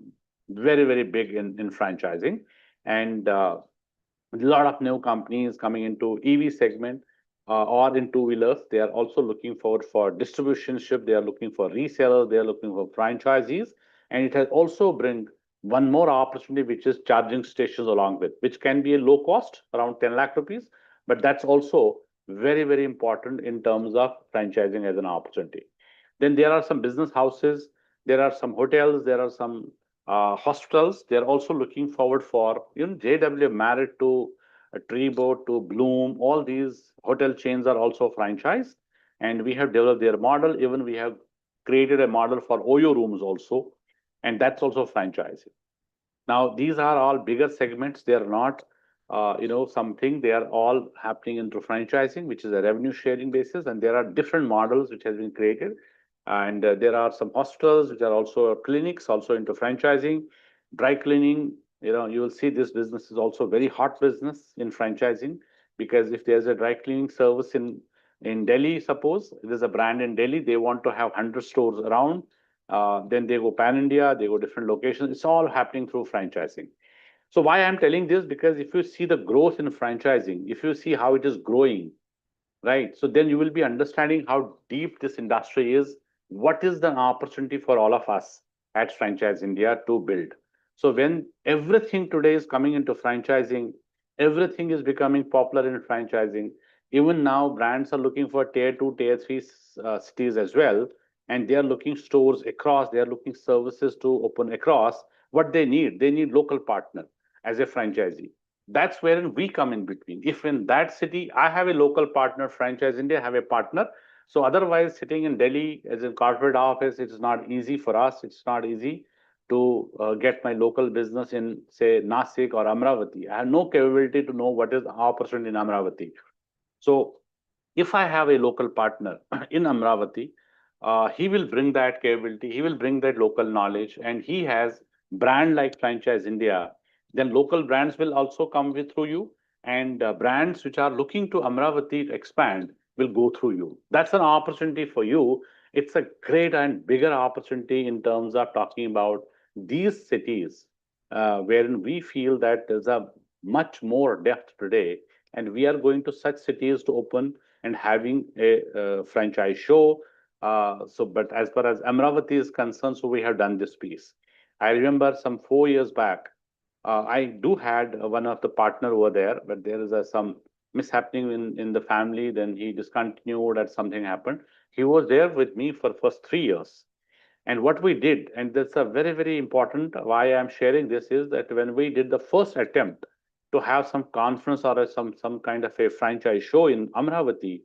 very, very big in franchising. And a lot of new companies coming into EV segment or in two-wheelers. They are also looking forward for distributionship. They are looking for resellers. They are looking for franchisees. And it has also bring one more opportunity, which is charging stations along with, which can be a low cost, around 10 lakh rupees. But that's also very, very important in terms of franchising as an opportunity. Then there are some business houses, there are some hotels, there are some hospitals. They're also looking forward for, JW Marriott to Treeboat to Bloom. All these hotel chains are also franchised, and we have developed their model. Even we have created a model for Oyo rooms also, and that's also franchising. Now, these are all bigger segments. They are not, something. They are all happening into franchising, which is a revenue sharing basis, and there are different models which has been created. And there are some hospitals which are also clinics, also into franchising, dry cleaning. You will see this business is also very hot business in franchising, because if there's a dry cleaning service in Delhi, suppose there's a brand in Delhi, they want to have 100 stores around. Then they go pan India, they go different locations. It's all happening through franchising. So why I'm telling this? Because if you see the growth in franchising, if you see how it is growing, right? So then you will be understanding how deep this industry is. What is the opportunity for all of us at Franchise India to build? So when everything today is coming into franchising, everything is becoming popular in franchising. Even now, brands are looking for tier two, tier three cities as well, and they are looking stores across. They are looking services to open across. What they need local partner as a franchisee. That's wherein we come in between. If in that city I have a local partner, Franchise India have a partner. So otherwise, sitting in Delhi as a corporate office, it is not easy for us. It's not easy to get my local business in, say, Nasik or Amravati. I have no capability to know what is the opportunity in Amravati. So if I have a local partner in Amravati, he will bring that capability, he will bring that local knowledge, and he has brand like Franchise India. Then local brands will also come with through you, and brands which are looking to Amravati to expand will go through you. That's an opportunity for you. It's a great and bigger opportunity in terms of talking about these cities, wherein we feel that there's a much more depth today, and we are going to such cities to open and having a franchise show. But as far as Amravati is concerned, so we have done this piece. I remember some 4 years back, I do had one of the partner over there, but there is some mishappening in the family. Then he discontinued, and something happened. He was there with me for first 3 years. And what we did, and that's a very, very important why I'm sharing this, is that when we did the first attempt to have some conference or some kind of a franchise show in Amravati,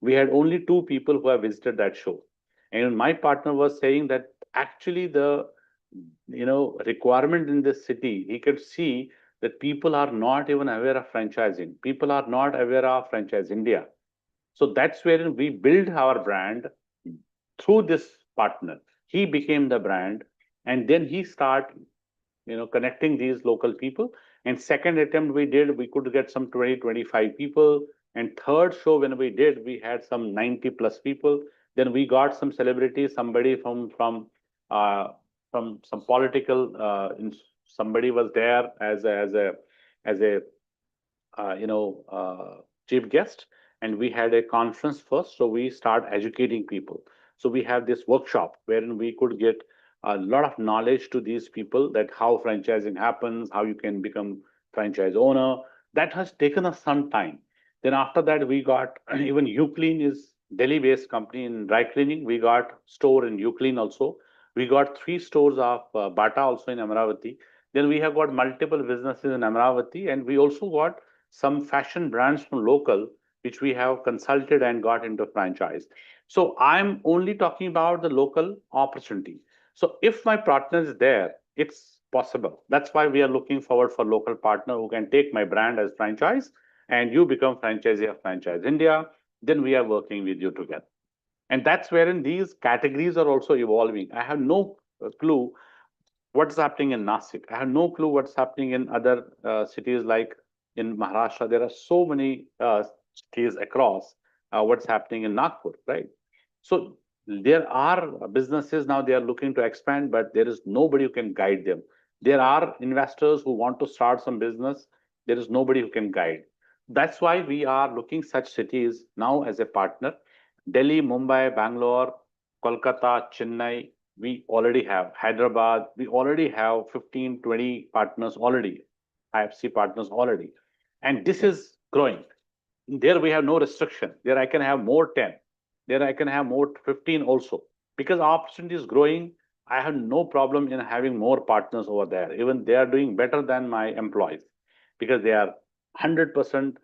We had only 2 people who have visited that show. And my partner was saying that actually the requirement in this city, he could see that people are not even aware of franchising. People are not aware of Franchise India. So that's where we build our brand through this partner. He became the brand, and then he start connecting these local people. And second attempt we did, we could get some 20-25 people. And third show when we did, we had some 90 plus people. Then we got some celebrities, somebody uh, from some political somebody was there as a chief guest, and we had a conference first. So we start educating people. So we have this workshop wherein we could get a lot of knowledge to these people, that how franchising happens, how you can become franchise owner. That has taken us some time. Then after that, we got even Uclean is Delhi-based company in dry cleaning. We got store in Uclean also. We got 3 stores of Bata also in Amravati. Then we have got multiple businesses in Amravati, and we also got some fashion brands from local, which we have consulted and got into franchise. So I'm only talking about the local opportunity. So if my partner is there, it's possible. That's why we are looking forward for local partner who can take my brand as franchise, and you become franchisee of Franchise India. Then we are working with you together. And that's wherein these categories are also evolving. I have no clue what's happening in Nasik. I have no clue what's happening in other cities like in Maharashtra. There are so many cities across what's happening in Nagpur, right? So there are businesses now, they are looking to expand, but there is nobody who can guide them. There are investors who want to start some business. There is nobody who can guide. That's why we are looking such cities now as a partner. Delhi, Mumbai, Bangalore, Kolkata, Chennai, we already have. Hyderabad, we already have 15, 20 partners already, IFC partners already. And this is growing. There we have no restriction. There I can have more 10. There I can have more 15 also. Because opportunity is growing, I have no problem in having more partners over there. Even they are doing better than my employees, because they are 100%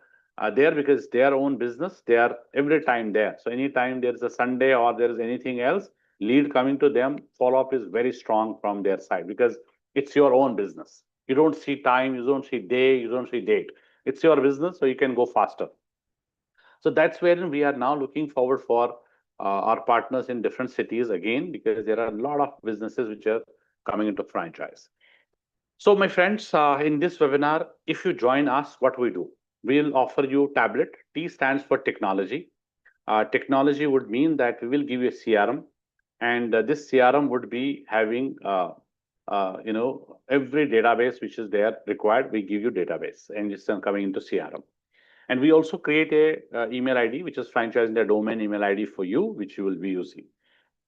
there, because their own business, they are every time there. So anytime there is a Sunday or there is anything else, lead coming to them, follow-up is very strong from their side, because it's your own business. You don't see time, you don't see day, you don't see date. It's your business, so you can go faster. So that's wherein we are now looking forward for our partners in different cities again, because there are a lot of businesses which are coming into franchise. So my friends, in this webinar, if you join us, what we do, we'll offer you tablet. T stands for technology. Technology would mean that we will give you a CRM, and this CRM would be having every database which is there required. We give you database, and it's coming into CRM. And we also create a email ID, which is franchise the domain email ID for you, which you will be using.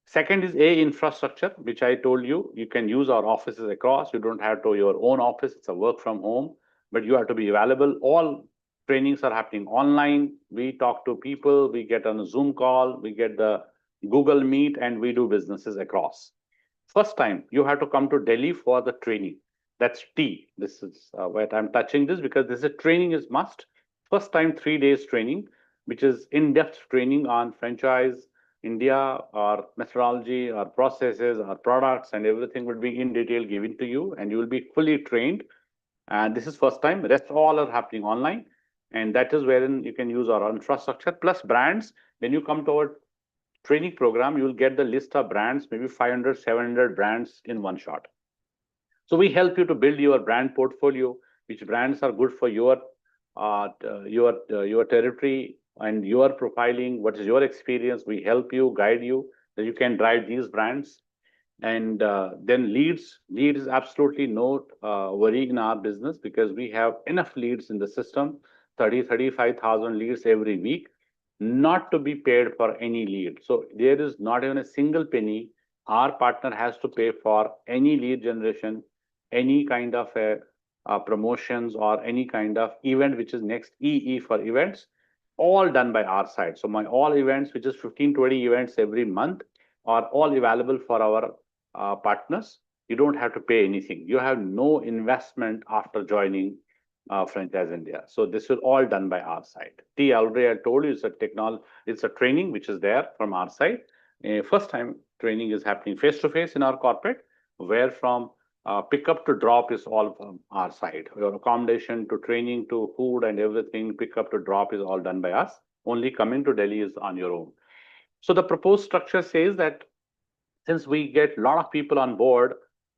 Second is a infrastructure, which I told you, you can use our offices across. You don't have to your own office. It's a work from home, but you have to be available. All trainings are happening online. We talk to people, we get on a Zoom call, we get the Google Meet, and we do businesses across. First time you have to come to Delhi for the training. That's T. This is what I'm touching this, because this is a training is must. First time 3 days training, which is in-depth training on franchise India, our methodology, our processes, our products, and everything will be in detail given to you, and you will be fully trained. And this is first time. Rest all are happening online, and that is wherein you can use our infrastructure plus brands. When you come to our training program, you will get the list of brands, maybe 500, 700 brands in one shot. So we help you to build your brand portfolio, which brands are good for your territory and your profiling. What is your experience? We help you, guide you, that you can drive these brands. And then leads is absolutely no worry in our business, because we have enough leads in the system, 35,000 leads every week, not to be paid for any lead. So there is not even a single penny our partner has to pay for any lead generation, any kind of a promotions, or any kind of event, which is next EE for events, all done by our side. So my all events, which is 15, 20 events every month, are all available for our partners. You don't have to pay anything. You have no investment after joining. Franchise India. So this is all done by our side. T already I told you it's a technology, it's a training which is there from our side. First time training is happening face to face in our corporate, where from pickup to drop is all from our side. Your accommodation to training to food and everything, pickup to drop is all done by us. Only coming to Delhi is on your own. So the proposed structure says that since we get a lot of people on board,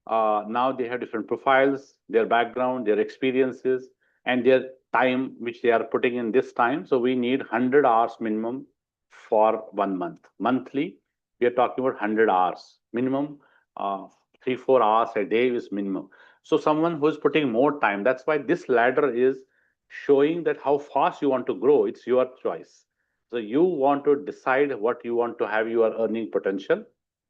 now they have different profiles, their background, their experiences, and their time which they are putting in this time. So we need 100 hours minimum for 1 month. Monthly, we are talking about 100 hours minimum. 3 4 hours a day is minimum. So someone who is putting more time. That's why this ladder is showing that how fast you want to grow. It's your choice. So you want to decide what you want to have your earning potential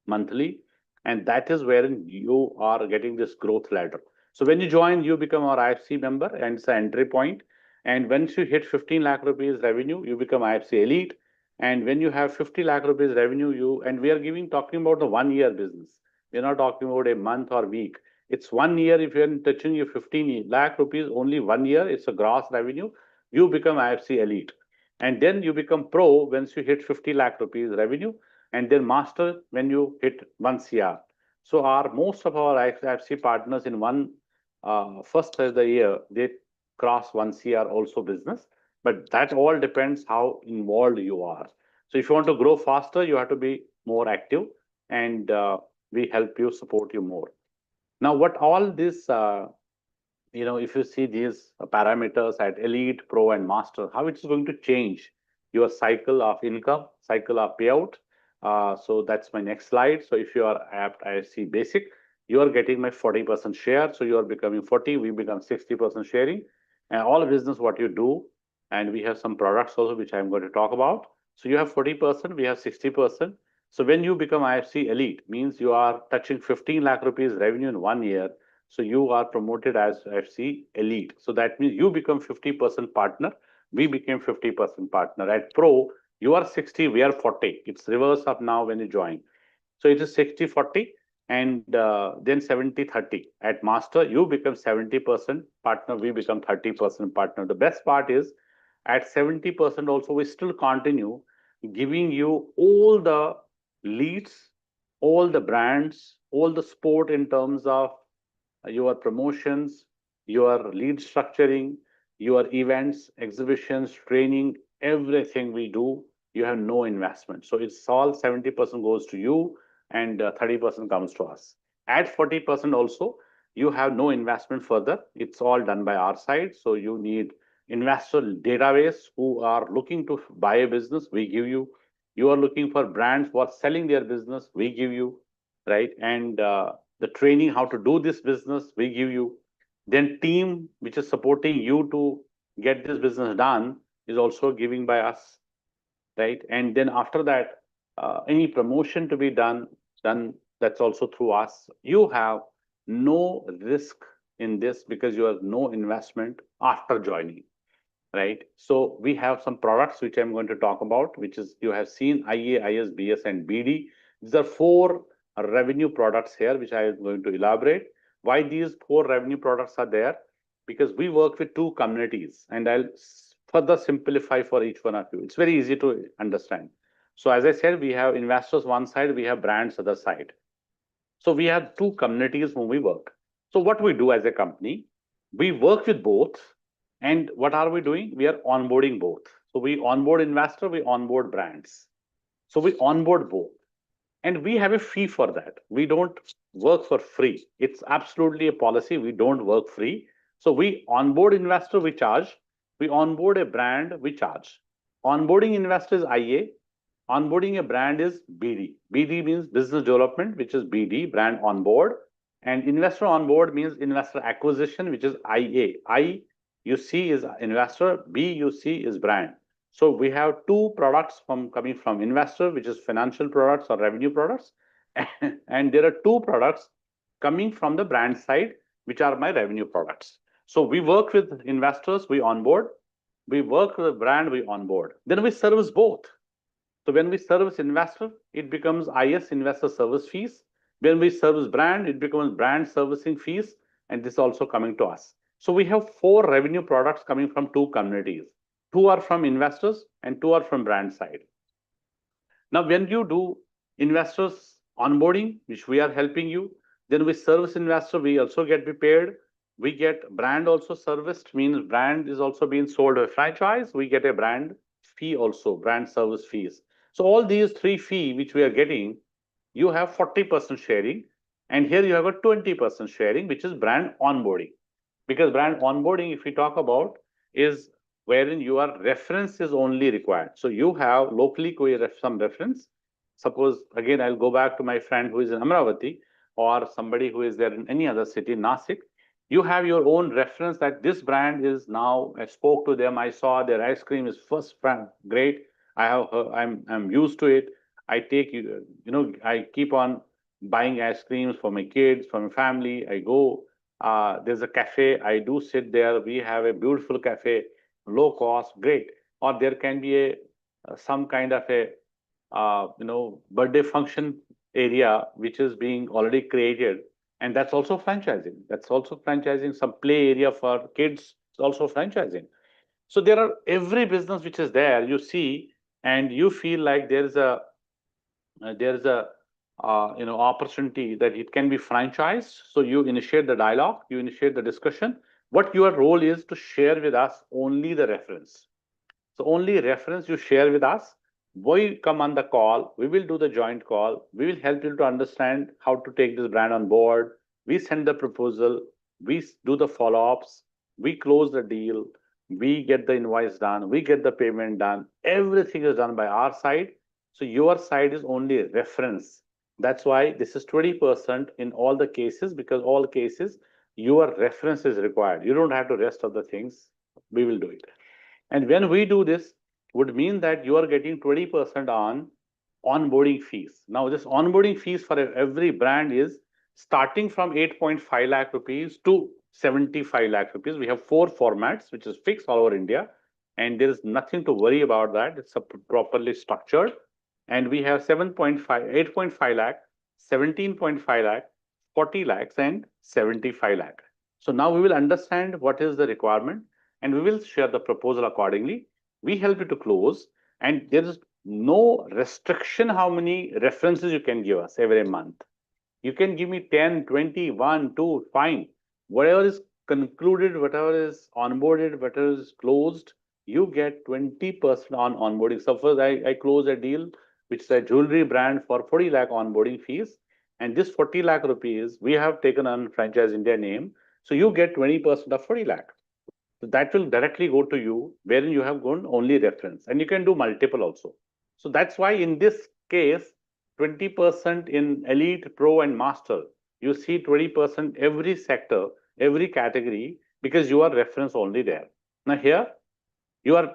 monthly, and that is wherein you are getting this growth ladder. So when you join, you become our IFC member, and it's an entry point. And once you hit 15 lakh rupees revenue, you become IFC elite. And when you have 50 lakh rupees revenue, you and we are talking about the 1 year business. We're not talking about a month or week. It's 1 year. If you're touching your 15 lakh rupees only 1 year, it's a gross revenue. You become IFC elite, and then you become pro once you hit 50 lakh rupees revenue, and then master when you hit 1 CR. So our most of our IFC partners in one first of the year, they cross 1 CR also business. But that all depends how involved you are. So if you want to grow faster, you have to be more active, and we help you, support you more. Now, what all this if you see these parameters at elite, pro, and master, how it's going to change your cycle of income, cycle of payout. So that's my next slide. So if you are apt IFC basic, you are getting my 40% share. So you are becoming 40, we become 60% sharing. And all business what you do, and we have some products also which I'm going to talk about. So you have 40%, we have 60%. So when you become IFC elite, means you are touching 15 lakh rupees revenue in 1 year. So you are promoted as FC elite. So that means you become 50% partner. We became 50% partner. At pro, you are 60, we are 40. It's reverse of now when you join. So it is 60-40, and then 70-30. At master, you become 70% partner, we become 30% partner. The best part is at 70% also, we still continue giving you all the leads, all the brands, all the support in terms of your promotions, your lead structuring, your events, exhibitions, training, everything we do, you have no investment. So it's all 70% goes to you, and 30% comes to us. At 40% also, you have no investment further. It's all done by our side. So you need investor database who are looking to buy a business, we give you. You are looking for brands who are selling their business, we give you, right? And the training how to do this business, we give you. Then team which is supporting you to get this business done is also giving by us, right? And then after that, any promotion to be done, that's also through us. You have no risk in this because you have no investment after joining, right? So we have some products which I'm going to talk about, which is you have seen IA, IS, BS, and BD. These are four revenue products here, which I am going to elaborate. Why these four revenue products are there? Because we work with two communities, and I'll further simplify for each one of you. It's very easy to understand. So as I said, we have investors one side, we have brands other side. So we have two communities whom we work. So what we do as a company, we work with both. And what are we doing? We are onboarding both. So we onboard investor, we onboard brands. So we onboard both. And we have a fee for that. We don't work for free. It's absolutely a policy. We don't work free. So we onboard investor, we charge. We onboard a brand, we charge. Onboarding investor is IA. Onboarding a brand is BD. BD means business development, which is BD, brand onboard. And investor onboard means investor acquisition, which is IA. I you see is investor, B you see is brand. So we have two products coming from investor, which is financial products or revenue products. And there are two products coming from the brand side, which are my revenue products. So we work with investors, we onboard. We work with the brand, we onboard. Then we service both. So when we service investor, it becomes IS, investor service fees. When we service brand, it becomes brand servicing fees, and this is also coming to us. So we have 4 revenue products coming from 2 communities. 2 are from investors and 2 are from brand side. Now, when you do investors onboarding, which we are helping you, then we service investor, we also get paid. We get brand also serviced, means brand is also being sold a franchise. We get a brand fee also, brand service fees. So all these 3 fee which we are getting, you have 40% sharing, and here you have a 20% sharing, which is brand onboarding. Because brand onboarding, if we talk about, is wherein your reference is only required. So you have locally some reference. Suppose, again, I'll go back to my friend who is in Amravati or somebody who is there in any other city, Nasik. You have your own reference that this brand is now, I spoke to them, I saw their ice cream is first brand, great. I'm used to it. I take, I keep on buying ice creams for my kids, for my family. I go, there's a cafe, I do sit there. We have a beautiful cafe, low cost, great. Or there can be a some kind of a birthday function area which is being already created, and that's also franchising. That's also franchising. Some play area for kids is also franchising. So there are every business which is there. You see, and you feel like there is a opportunity that it can be franchised. So you initiate the dialogue, you initiate the discussion. What your role is to share with us only the reference. So only reference you share with us. We come on the call. We will do the joint call. We will help you to understand how to take this brand on board. We send the proposal. We do the follow-ups. We close the deal. We get the invoice done. We get the payment done. Everything is done by our side. So your side is only reference. That's why this is 20% in all the cases, because all cases your reference is required. You don't have to rest of the things. We will do it. And when we do this, would mean that you are getting 20% on onboarding fees. Now, this onboarding fees for every brand is starting from 8.5 lakh rupees to 75 lakh rupees. We have 4 formats, which is fixed all over India. And there is nothing to worry about that. It's properly structured. And we have 7.5, 8.5 lakh, 17.5 lakh, 40 lakhs, and 75 lakh. So now we will understand what is the requirement, and we will share the proposal accordingly. We help you to close, and there is no restriction how many references you can give us every month. You can give me 10, 20, 1, 2, fine. Whatever is concluded, whatever is onboarded, whatever is closed, you get 20% on onboarding. Suppose I close a deal, which is a jewelry brand for 40 lakh onboarding fees. And this 40 lakh rupees, we have taken on Franchise India name. So you get 20% of 40 lakh. So that will directly go to you, wherein you have gone only reference, and you can do multiple also. So that's why in this case, 20% in elite, pro, and master, you see 20% every sector, every category, because you are reference only there. Now here, you are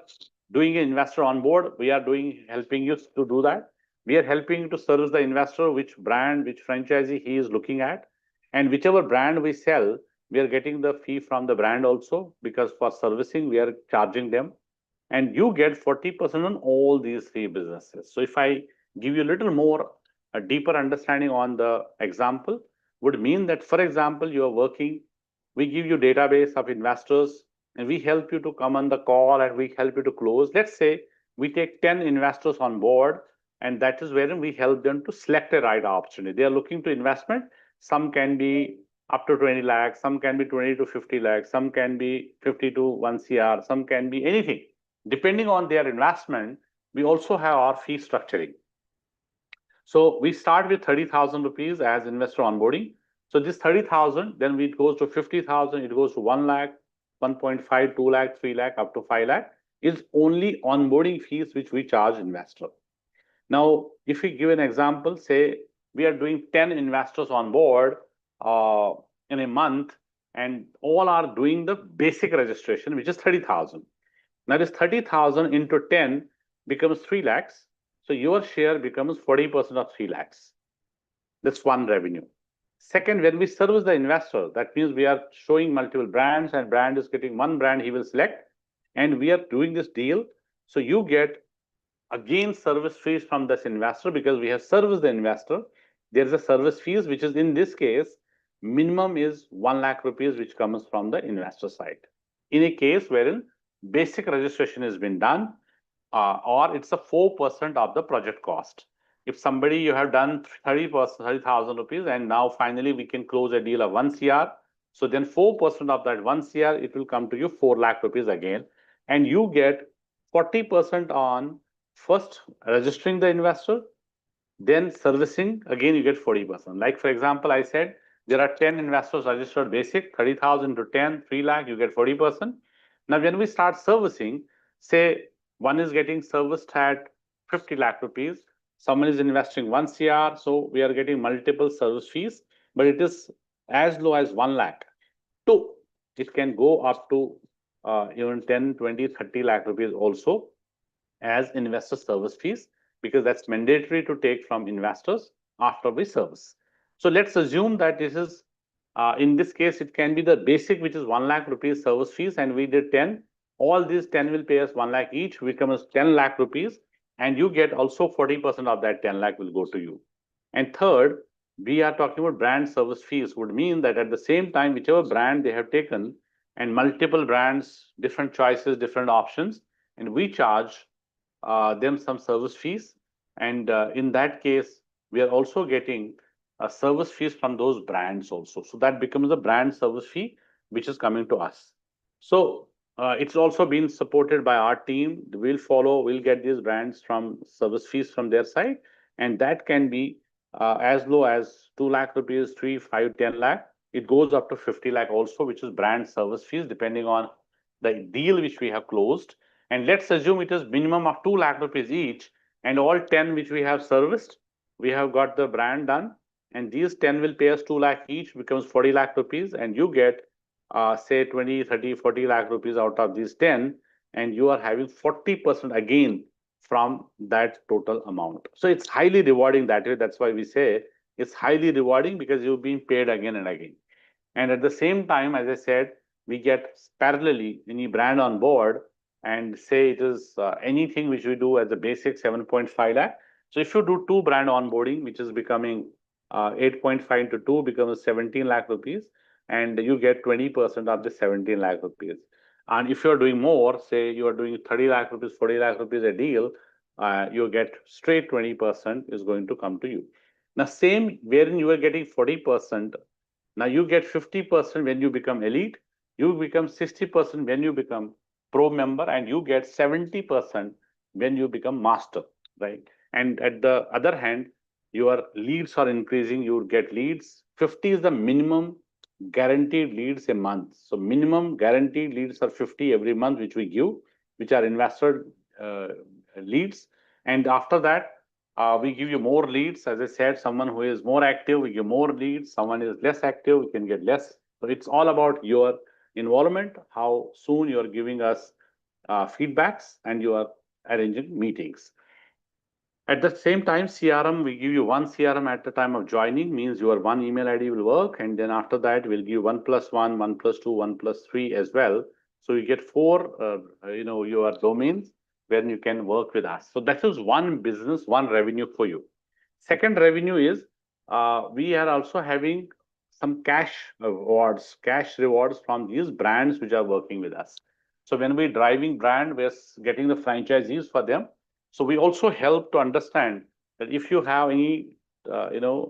doing an investor on board. We are helping you to do that. We are helping you to service the investor, which brand, which franchisee he is looking at, and whichever brand we sell, we are getting the fee from the brand also, because for servicing, we are charging them. And you get 40% on all these 3 businesses. So if I give you a little more, a deeper understanding on the example, would mean that, for example, you are working, we give you database of investors, and we help you to come on the call, and we help you to close. Let's say we take 10 investors on board, and that is wherein we help them to select a right opportunity. They are looking to investment. Some can be up to 20 lakhs, some can be 20 to 50 lakhs, some can be 50 to 1 CR, some can be anything. Depending on their investment, we also have our fee structuring. So we start with 30,000 rupees as investor onboarding. So this 30,000, then it goes to 50,000, it goes to 1 lakh, 1.5, 2 lakh, 3 lakh, up to 5 lakh is only onboarding fees which we charge investor. Now, if we give an example, say we are doing 10 investors on board in a month, and all are doing the basic registration, which is 30,000. Now this 30,000 into 10 becomes 3 lakhs. So your share becomes 40% of 3 lakhs. That's one revenue. Second, when we service the investor, that means we are showing multiple brands, and brand is getting one brand he will select, and we are doing this deal. So you get again service fees from this investor, because we have serviced the investor. There is a service fees, which is in this case minimum is 1 lakh rupees, which comes from the investor side. In a case wherein basic registration has been done, or it's a 4% of the project cost. If somebody you have done 30%, 30,000 rupees, and now finally we can close a deal of 1 CR. So then 4% of that 1 CR, it will come to you 4 lakh rupees again. And you get 40% on first registering the investor, then servicing, again you get 40%. Like for example, I said there are 10 investors registered basic, 30,000 to 10, 3 lakh, you get 40%. Now when we start servicing, say one is getting serviced at 50 lakh rupees, someone is investing 1 CR, so we are getting multiple service fees, but it is as low as 1 lakh. Two, it can go up to even 10, 20, 30 lakh rupees also as investor service fees, because that's mandatory to take from investors after we service. So let's assume that this is, in this case, it can be the basic, which is 1 lakh rupees service fees, and we did 10. All these 10 will pay us 1 lakh each, becomes 10 lakh rupees, and you get also 40% of that 10 lakh will go to you. And third, we are talking about brand service fees, would mean that at the same time, whichever brand they have taken, and multiple brands, different choices, different options, and we charge them some service fees. And in that case, we are also getting service fees from those brands also. So that becomes a brand service fee, which is coming to us. So it's also been supported by our team. We'll get these brands from service fees from their side. And that can be as low as 2 lakh rupees, 3, 5, 10 lakh. It goes up to 50 lakh also, which is brand service fees, depending on the deal which we have closed. And let's assume it is minimum of 2 lakh rupees each, and all 10 which we have serviced, we have got the brand done, and these 10 will pay us 2 lakh each, becomes 40 lakh rupees, and you get say 20, 30, 40 lakh rupees out of these 10, and you are having 40% again from that total amount. So it's highly rewarding that way. That's why we say it's highly rewarding, because you've been paid again and again. And at the same time, as I said, we get parallelly any brand on board, and say it is anything which we do as a basic 7.5 lakh. So if you do 2 brand onboarding, which is becoming 8.5 into 2 becomes 17 lakh rupees, and you get 20% of the 17 lakh rupees. And if you're doing more, say you are doing 30 lakh rupees, 40 lakh rupees a deal, you get straight 20% is going to come to you. Now, same wherein you are getting 40%, now you get 50% when you become elite, you become 60% when you become pro member, and you get 70% when you become master, right? And at the other hand, your leads are increasing, you get leads. 50 is the minimum guaranteed leads a month. So minimum guaranteed leads are 50 every month, which we give, which are investor leads. And after that, we give you more leads. As I said, someone who is more active, we give more leads. Someone is less active, we can get less. So it's all about your involvement, how soon you are giving us feedbacks, and you are arranging meetings. At the same time, CRM, we give you 1 CRM at the time of joining, means your 1 email ID will work. And then after that, we'll give 1+1, 1+2, 1+3 as well. So you get 4, your domains where you can work with us. So that is one business, one revenue for you. Second revenue is we are also having some cash rewards from these brands which are working with us. So when we're driving brand, we're getting the franchisees for them. So we also help to understand that if you have any,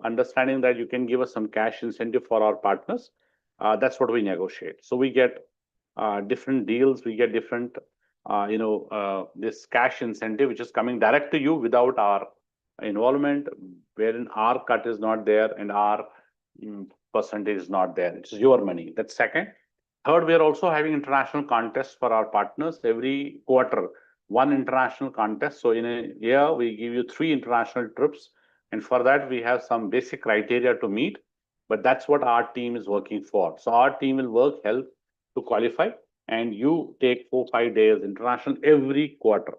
understanding that you can give us some cash incentive for our partners, that's what we negotiate. So we get different deals, we get different, this cash incentive, which is coming direct to you without our involvement, wherein our cut is not there and our percentage is not there. It's your money. That's second. Third, we are also having international contests for our partners every quarter. 1 international contest. So in a year, we give you 3 international trips. And for that, we have some basic criteria to meet. But that's what our team is working for. So our team will help to qualify. And you take 4-5 days international every quarter.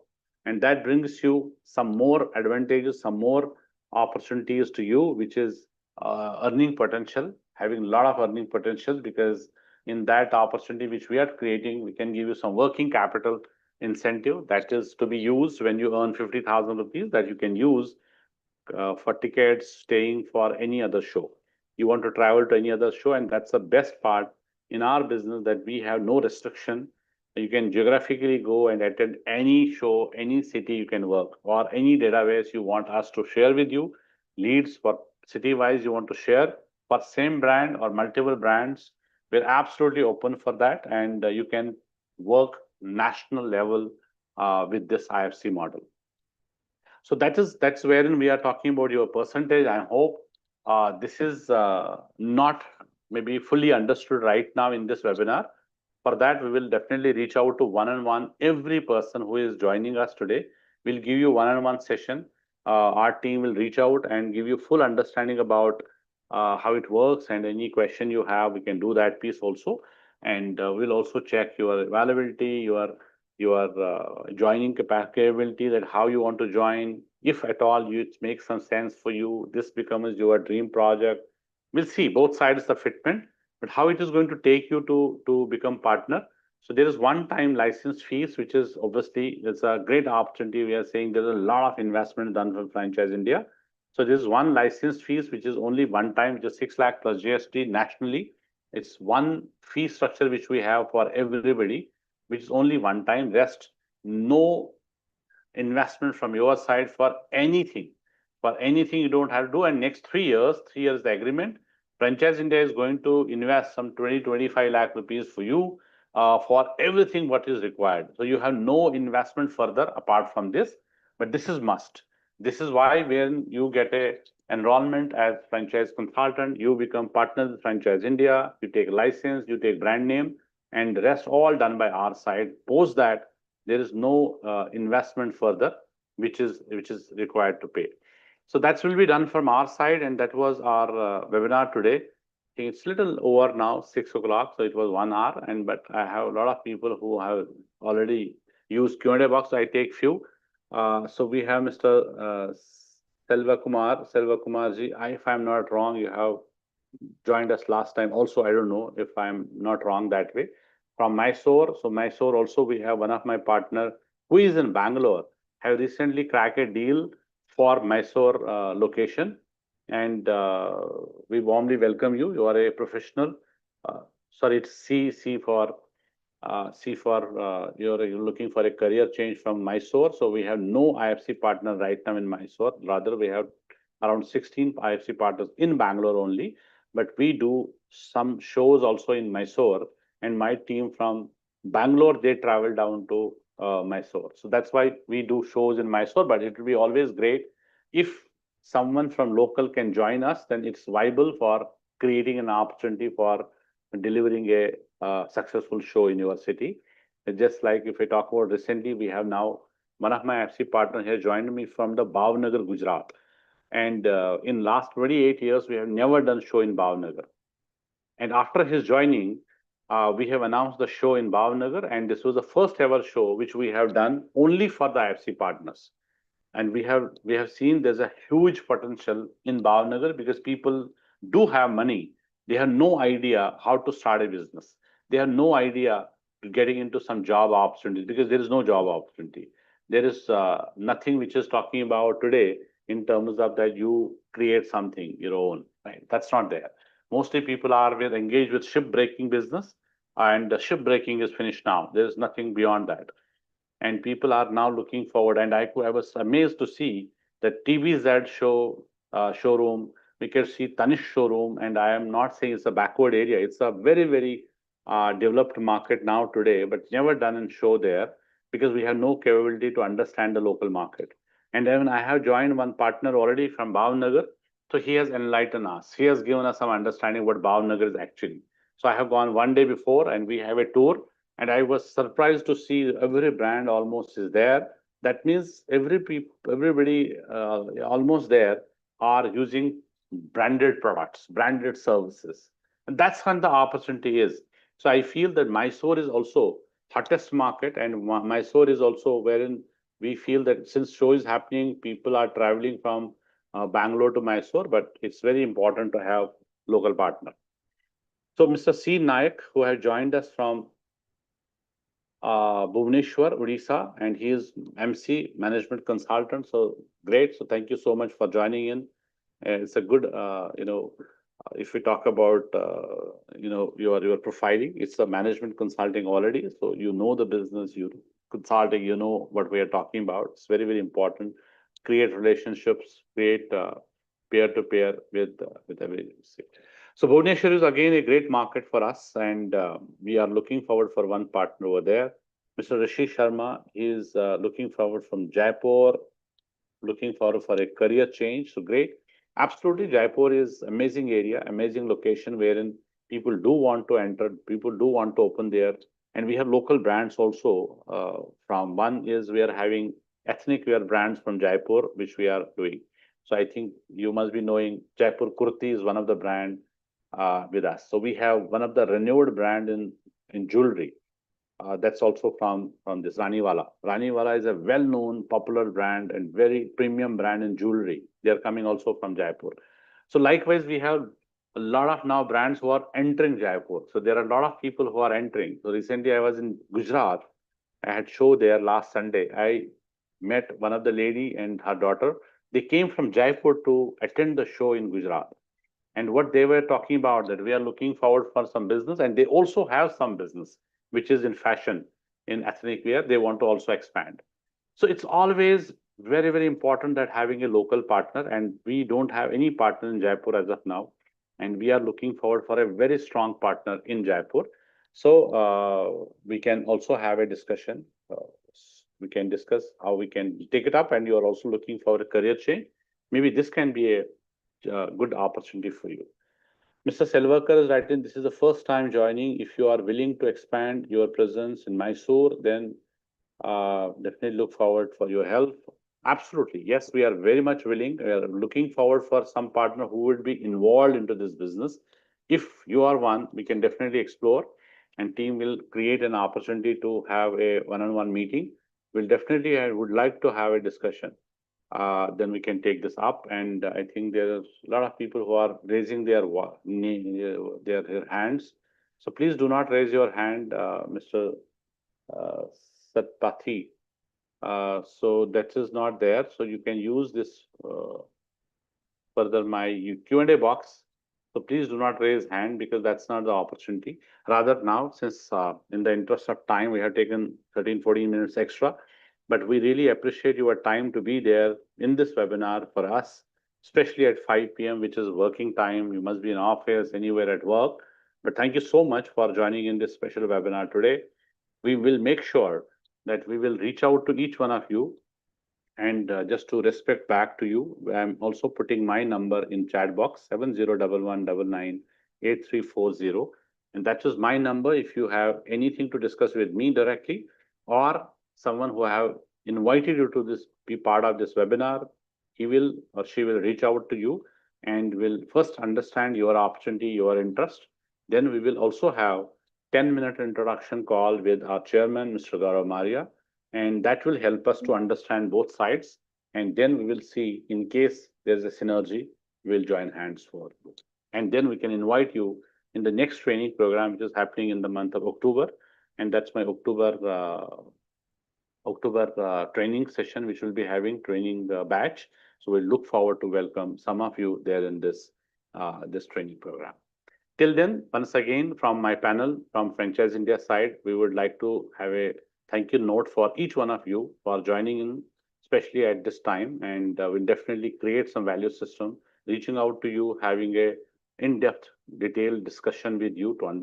And that brings you some more advantages, some more opportunities to you, which is earning potential, having a lot of earning potential, because in that opportunity which we are creating, we can give you some working capital incentive that is to be used when you earn 50,000 rupees, that you can use for tickets, staying for any other show. you want to travel to any other show. And that's the best part in our business, that we have no restriction. You can geographically go and attend any show, any city you can work, or any database you want us to share with you. Leads for city-wise you want to share for same brand or multiple brands. We're absolutely open for that, and you can work national level with this IFC model. So that's wherein we are talking about your percentage. I hope this is not maybe fully understood right now in this webinar. For that, we will definitely reach out to one-on-one every person who is joining us today. We'll give you one-on-one session. Our team will reach out and give you full understanding about how it works, and any question you have, we can do that piece also. And we'll also check your availability, your joining capability, that how you want to join. If at all it makes some sense for you, this becomes your dream project. We'll see both sides of fitment, but how it is going to take you to become partner. So there is one-time license fees, which is obviously, it's a great opportunity. We are saying there's a lot of investment done from Franchise India. So there's one license fees, which is only one time, which is 6 lakh plus GST nationally. It's one fee structure which we have for everybody, which is only one time. Rest, no investment from your side for anything. For anything you don't have to do. And next 3 years the agreement, Franchise India is going to invest some 20-25 lakh rupees for you for everything what is required. So you have no investment further apart from this, but this is must. This is why when you get a enrollment as franchise consultant, you become partner with Franchise India, you take license, you take brand name, and the rest all done by our side. Post that, there is no investment further which is required to pay. So that will be done from our side, and that was our webinar today. I think it's little over now, 6 o'clock, so it was 1 hour, and but I have a lot of people who have already used Q&A box. I take few. So we have Mr. Selva Kumar ji. If I'm not wrong, you have joined us last time. Also, I don't know if I'm not wrong that way. From Mysore. So Mysore also, we have one of my partner who is in Bangalore, have recently cracked a deal for Mysore location. And we warmly welcome you. You are a professional. Sorry, it's C for you're looking for a career change from Mysore. So we have no IFC partner right now in Mysore. Rather, we have around 16 IFC partners in Bangalore only. But we do some shows also in Mysore, and my team from Bangalore, they travel down to Mysore. So that's why we do shows in Mysore, but it will be always great if someone from local can join us, then it's viable for creating an opportunity for delivering a successful show in your city. Just like if I talk about recently, we have now one of my FC partners has joined me from the Bhavnagar, Gujarat. And in last 28 years, we have never done show in Bhavnagar. And after his joining, we have announced the show in Bhavnagar, and this was the first ever show which we have done only for the IFC partners. And we have seen there's a huge potential in Bhavnagar because people do have money. They have no idea how to start a business. They have no idea getting into some job opportunities because there is no job opportunity. There is nothing which is talking about today in terms of that you create something your own. Right? That's not there. Mostly people are engaged with shipbreaking business, and the shipbreaking is finished now. There is nothing beyond that. And people are now looking forward. And I was amazed to see that TVZ showroom. We can see Tanish showroom, and I am not saying it's a backward area. It's a very, very developed market now today, but never done a show there because we have no capability to understand the local market. And then I have joined one partner already from Bhavnagar. So he has enlightened us. He has given us some understanding what Bhavnagar is actually. So I have gone one day before, and we have a tour. And I was surprised to see every brand almost is there. That means everybody almost there are using branded products, branded services. And that's when the opportunity is. So I feel that Mysore is also hottest market, and Mysore is also wherein we feel that since show is happening, people are traveling from Bangalore to Mysore, but it's very important to have local partner. So Mr. C. Nayak, who has joined us from Bhubaneswar, Odisha, and he is MC, management consultant. So great. So thank you so much for joining in. It's a good, if we talk about your profiling, it's a management consulting already. So you know the business, you consulting, you know what we are talking about. It's very, very important. Create relationships, create peer to peer with every. So Bhubaneswar is again a great market for us, and we are looking forward for one partner over there. Mr. Rishi Sharma is looking forward from Jaipur, looking forward for a career change. So great. Absolutely, Jaipur is amazing area, amazing location wherein people do want to enter, people do want to open there. And we have local brands also. From one is we are having ethnic wear brands from Jaipur, which we are doing. So I think you must be knowing Jaipur Kurti is one of the brand with us. So we have one of the renewed brand in jewelry. That's also from this Raniwala. Raniwala is a well-known, popular brand and very premium brand in jewelry. They are coming also from Jaipur. So likewise, we have a lot of now brands who are entering Jaipur. So there are a lot of people who are entering. So recently, I was in Gujarat. I had show there last Sunday. I met one of the lady and her daughter. They came from Jaipur to attend the show in Gujarat. And what they were talking about that we are looking forward for some business, and they also have some business which is in fashion, in ethnic wear. They want to also expand. So it's always very, very important that having a local partner, and we don't have any partner in Jaipur as of now, and we are looking forward for a very strong partner in Jaipur. So we can also have a discussion. We can discuss how we can take it up, and you are also looking for a career change. Maybe this can be a good opportunity for you. Mr. Selvarkar is writing, this is the first time joining. If you are willing to expand your presence in Mysore, then definitely look forward for your help. Absolutely. Yes, we are very much willing. We are looking forward for some partner who would be involved into this business. If you are one, we can definitely explore, and team will create an opportunity to have a one-on-one meeting. We'll definitely, I would like to have a discussion. Then we can take this up. And I think there's a lot of people who are raising their hands. So please do not raise your hand, Mr. Satpathy. So that is not there. So you can use this further my Q&A box. So please do not raise hand because that's not the opportunity. Rather now, since in the interest of time, we have taken 13, 14 minutes extra, but we really appreciate your time to be there in this webinar for us, especially at 5 p.m., which is working time. You must be in office, anywhere at work. But thank you so much for joining in this special webinar today. We will make sure that we will reach out to each one of you. And just to respect back to you, I'm also putting my number in chat box 7011998340. And that is my number if you have anything to discuss with me directly or someone who have invited you to this be part of this webinar. He will or she will reach out to you and will first understand your opportunity, your interest. Then we will also have 10-minute introduction call with our chairman, Mr. Gaurav Maria, and that will help us to understand both sides. And then we will see in case there's a synergy, we'll join hands for. And then we can invite you in the next training program, which is happening in the month of October. And that's my October training session, which will be having training batch. So we'll look forward to welcome some of you there in this training program. Till then, once again, from my panel, from Franchise India side, we would like to have a thank you note for each one of you for joining in, especially at this time. And we'll definitely create some value system, reaching out to you, having a in-depth, detailed discussion with you to understand